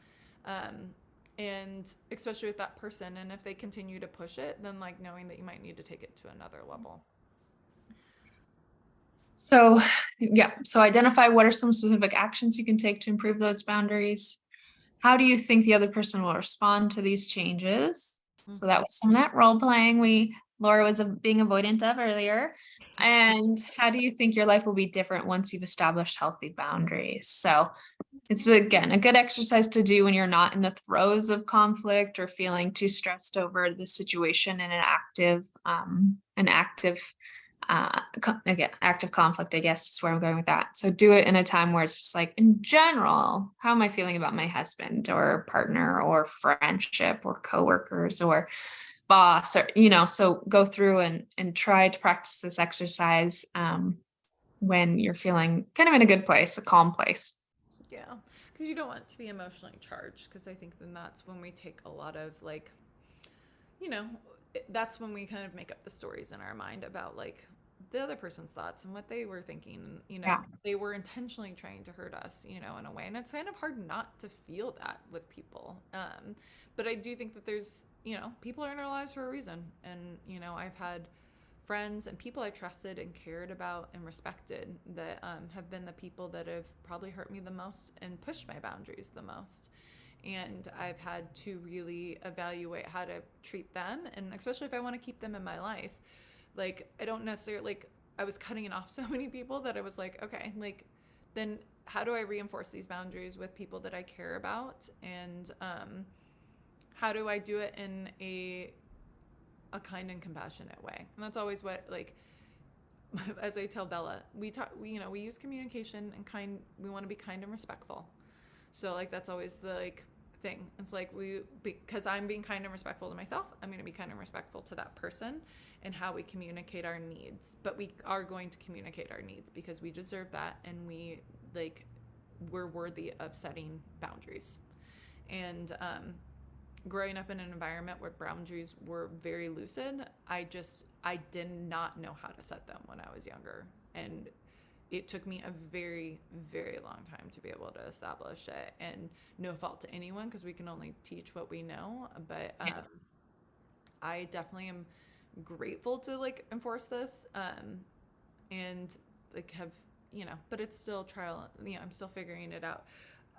And especially with that person, and if they continue to push it, then like knowing that you might need to take it to another level. So identify what are some specific actions you can take to improve those boundaries. How do you think the other person will respond to these changes? So that was some of that role playing Laura was being avoidant of earlier. And how do you think your life will be different once you've established healthy boundaries? So it's, again, a good exercise to do when you're not in the throes of conflict or feeling too stressed over the situation in active conflict, I guess is where I'm going with that. So do it in a time where it's just like, in general, how am I feeling about my husband or partner or friendship or coworkers or boss, or, so go through and try to practice this exercise when you're feeling kind of in a good place, a calm place. Yeah, because you don't want it to be emotionally charged, because I think then that's when we take a lot of like, that's when we kind of make up the stories in our mind about like the other person's thoughts and what they were thinking. Yeah. They were intentionally trying to hurt us, in a way. And it's kind of hard not to feel that with people. But I do think that there's, people are in our lives for a reason. And, I've had friends and people I trusted and cared about and respected that have been the people that have probably hurt me the most and pushed my boundaries the most. And I've had to really evaluate how to treat them, and especially if I want to keep them in my life. Like, I don't necessarily, like, I was cutting it off so many people that I was like, okay, like, then how do I reinforce these boundaries with people that I care about? And how do I do it in a kind and compassionate way? And that's always what, like, as I tell Bella, we use communication and we want to be kind and respectful. So like that's always the like thing. It's like because I'm being kind and respectful to myself, I'm going to be kind and respectful to that person and how we communicate our needs. But we are going to communicate our needs because we deserve that, and we're worthy of setting boundaries. And growing up in an environment where boundaries were very lucid, I did not know how to set them when I was younger. And it took me a very, very long time to be able to establish it, and no fault to anyone because we can only teach what we know. But I definitely am grateful to like enforce this and like have, but it's still trial. I'm still figuring it out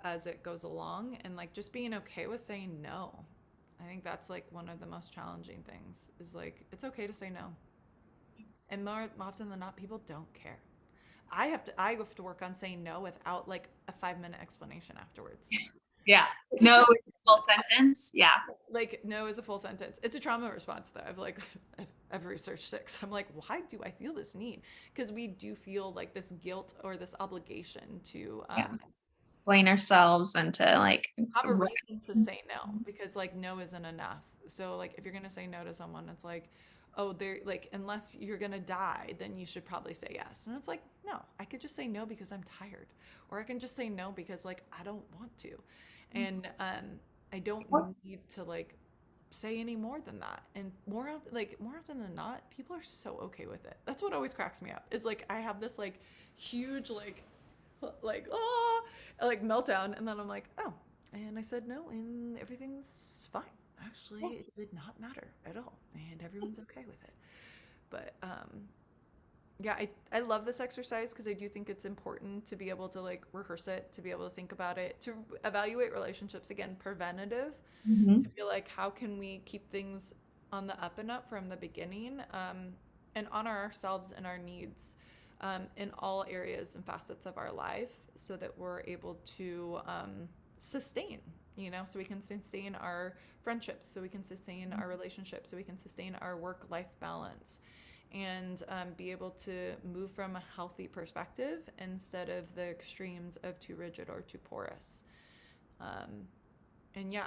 as it goes along, and like just being okay with saying no. I think that's like one of the most challenging things is like it's okay to say no. And more often than not, people don't care. I have to work on saying no without like a 5-minute explanation afterwards. Yeah. No, it's a full sentence. Yeah. Like no is a full sentence. It's a trauma response that I've researched it. I'm like, why do I feel this need? Because we do feel like this guilt or this obligation to Explain ourselves and to like have a reason to say no, because like no isn't enough. So like if you're gonna say no to someone, it's like, oh, they're like, unless you're gonna die, then you should probably say yes. And it's like, no, I could just say no because I'm tired, or I can just say no because like I don't want to, and I don't need to like say any more than that. And more often than not, people are so okay with it. That's what always cracks me up. Is like I have this like huge like meltdown, and then I'm like, oh, and I said no, and everything's fine. Actually, it did not matter at all, and everyone's okay with it. But yeah, I love this exercise because I do think it's important to be able to like rehearse it, to be able to think about it, to evaluate relationships, again, preventative, to feel like how can we keep things on the up and up from the beginning, and honor ourselves and our needs in all areas and facets of our life, so that we're able to sustain, so we can sustain our friendships, so we can sustain our relationships, so we can sustain our work-life balance, and be able to move from a healthy perspective instead of the extremes of too rigid or too porous. And yeah,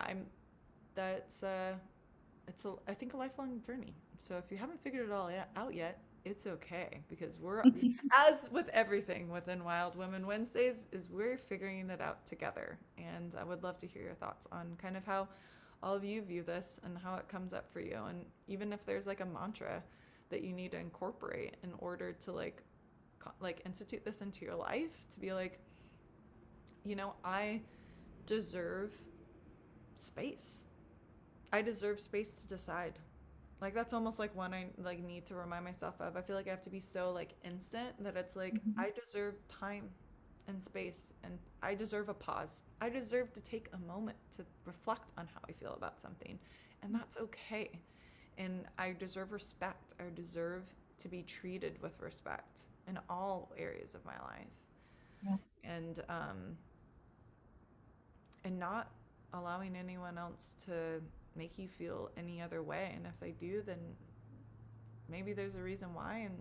I think a lifelong journey. So if you haven't figured it all out yet, it's okay, because we're as with everything within Wild Women Wednesdays is we're figuring it out together. And I would love to hear your thoughts on kind of how all of you view this and how it comes up for you, and even if there's like a mantra that you need to incorporate in order to like institute this into your life, to be like, I deserve space. I deserve space to decide. Like that's almost like one I like need to remind myself of. I feel like I have to be so like instant that it's like I deserve time and space, and I deserve a pause. I deserve to take a moment to reflect on how I feel about something, and that's okay. And I deserve respect. I deserve to be treated with respect in all areas of my life. Yeah. And not allowing anyone else to make you feel any other way. And if they do, then maybe there's a reason why, and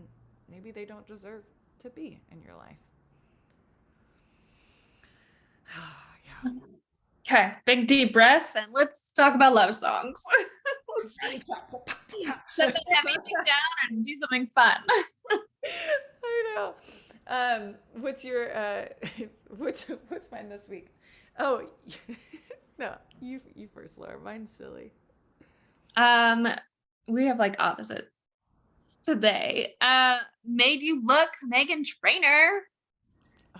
maybe they don't deserve to be in your life. Yeah. Okay, big deep breath, and let's talk about love songs. Let's set that heavy thing down and do something fun. I know. What's your what's mine this week? Oh, no, you first, Laura. Mine's silly. We have like opposite today. Made You Look, Megan Trainor.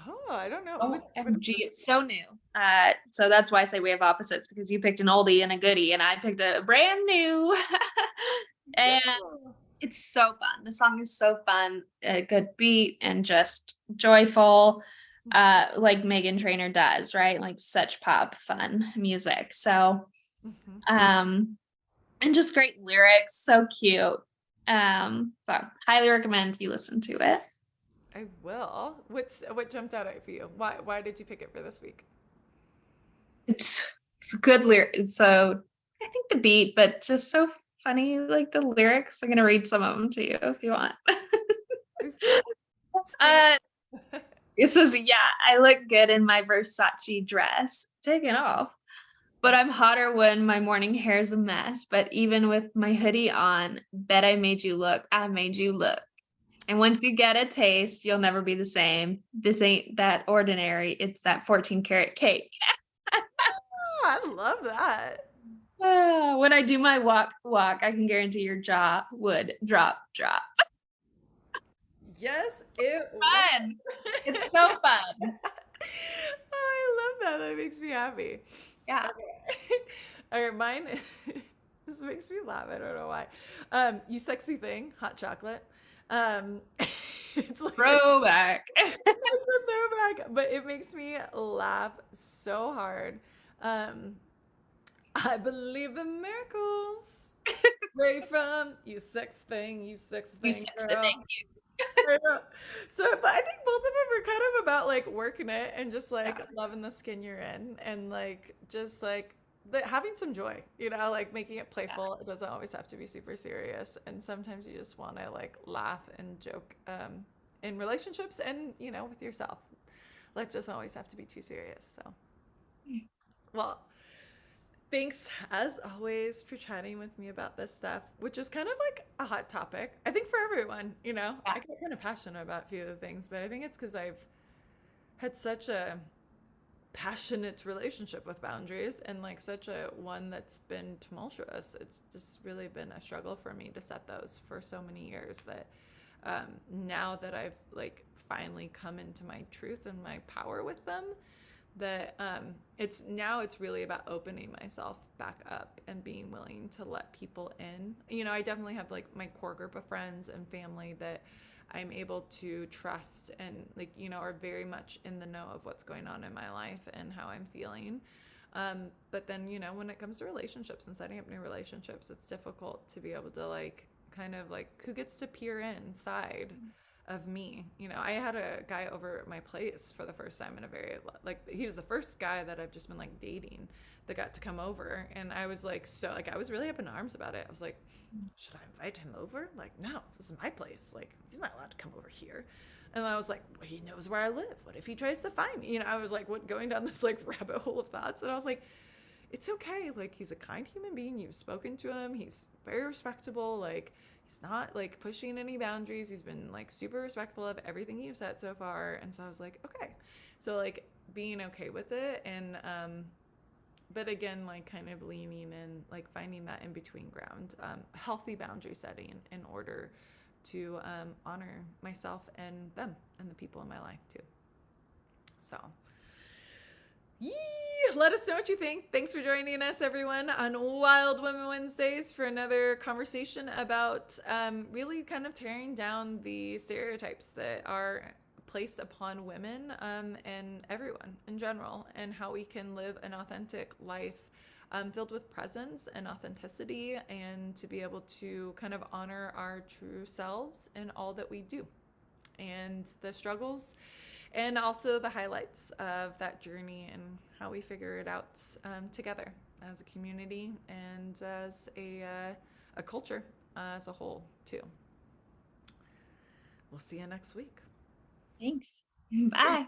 Oh, I don't know. OMG, it's so new. So that's why I say we have opposites, because you picked an oldie and a goodie, and I picked a brand new. And It's so fun. The song is so fun, a good beat and just joyful, like Megan Trainor does, right? Like such pop fun music. So, Mhm. um, and just great lyrics, so cute. So highly recommend you listen to it. I will. What jumped out at you? Why did you pick it for this week? It's a good lyric. So I think the beat, but just so funny, like the lyrics. I'm gonna read some of them to you if you want. Please. uh, it says, "Yeah, I look good in my Versace dress, taken off. But I'm hotter when my morning hair's a mess. But even with my hoodie on, bet I made you look. I made you look. And once you get a taste, you'll never be the same. This ain't that ordinary. It's that 14 karat cake." Oh, I love that. When I do my walk, I can guarantee your jaw would drop, drop. Yes, it would. Fun. It's so fun. I love that. That makes me happy. Yeah. Okay. All right, mine. This makes me laugh. I don't know why. You sexy thing, hot chocolate. Um, it's like Throwback. it's a throwback, but it makes me laugh so hard. Um, I believe in miracles. Where you from? You sex You thing, sexed it. girl. Thank you. I know. So, but I think both of them are kind of about like working it and just like Yeah. loving the skin you're in and like just like having some joy, like making it Yeah. playful. It doesn't always have to be super serious. And sometimes you just want to like laugh and joke in relationships and, with yourself. Life doesn't always have to be too serious. So, well, thanks, as always, for chatting with me about this stuff, which is kind of like a hot topic. I think for everyone, Yeah. I get kind of passionate about a few of the things, but I think it's because I've had such a passionate relationship with boundaries and like such a one that's been tumultuous. It's just really been a struggle for me to set those for so many years that now that I've like finally come into my truth and my power with them, that it's really about opening myself back up and being willing to let people in. I definitely have like my core group of friends and family that I'm able to trust and like are very much in the know of what's going on in my life and how I'm feeling. But then when it comes to relationships and setting up new relationships, it's difficult to be able to like kind of like who gets to peer inside of me. I had a guy over at my place for the first time in a very like he was the first guy that I've just been like dating that got to come over, and I was like so like I was really up in arms about it. I was like, should I invite him over? Like, no, this is my place. Like, he's not allowed to come over here. And I was like, well, he knows where I live. What if he tries to find me? I was like, what, going down this like rabbit hole of thoughts, and I was like, it's okay. Like, he's a kind human being. You've spoken to him. He's very respectable. Like, he's not like pushing any boundaries. He's been like super respectful of everything you've said so far. And so I was like, okay. So like being okay with it, and but again, like kind of leaning in, like finding that in between ground, healthy boundary setting in order to honor myself and them and the people in my life too. So Yee! Let us know what you think. Thanks for joining us, everyone, on Wild Women Wednesdays for another conversation about really kind of tearing down the stereotypes that are placed upon women and everyone in general, and how we can live an authentic life filled with presence and authenticity, and to be able to kind of honor our true selves in all that we do, and the struggles and also the highlights of that journey and how we figure it out together as a community and as a culture as a whole too. We'll see you next week. Thanks. Bye.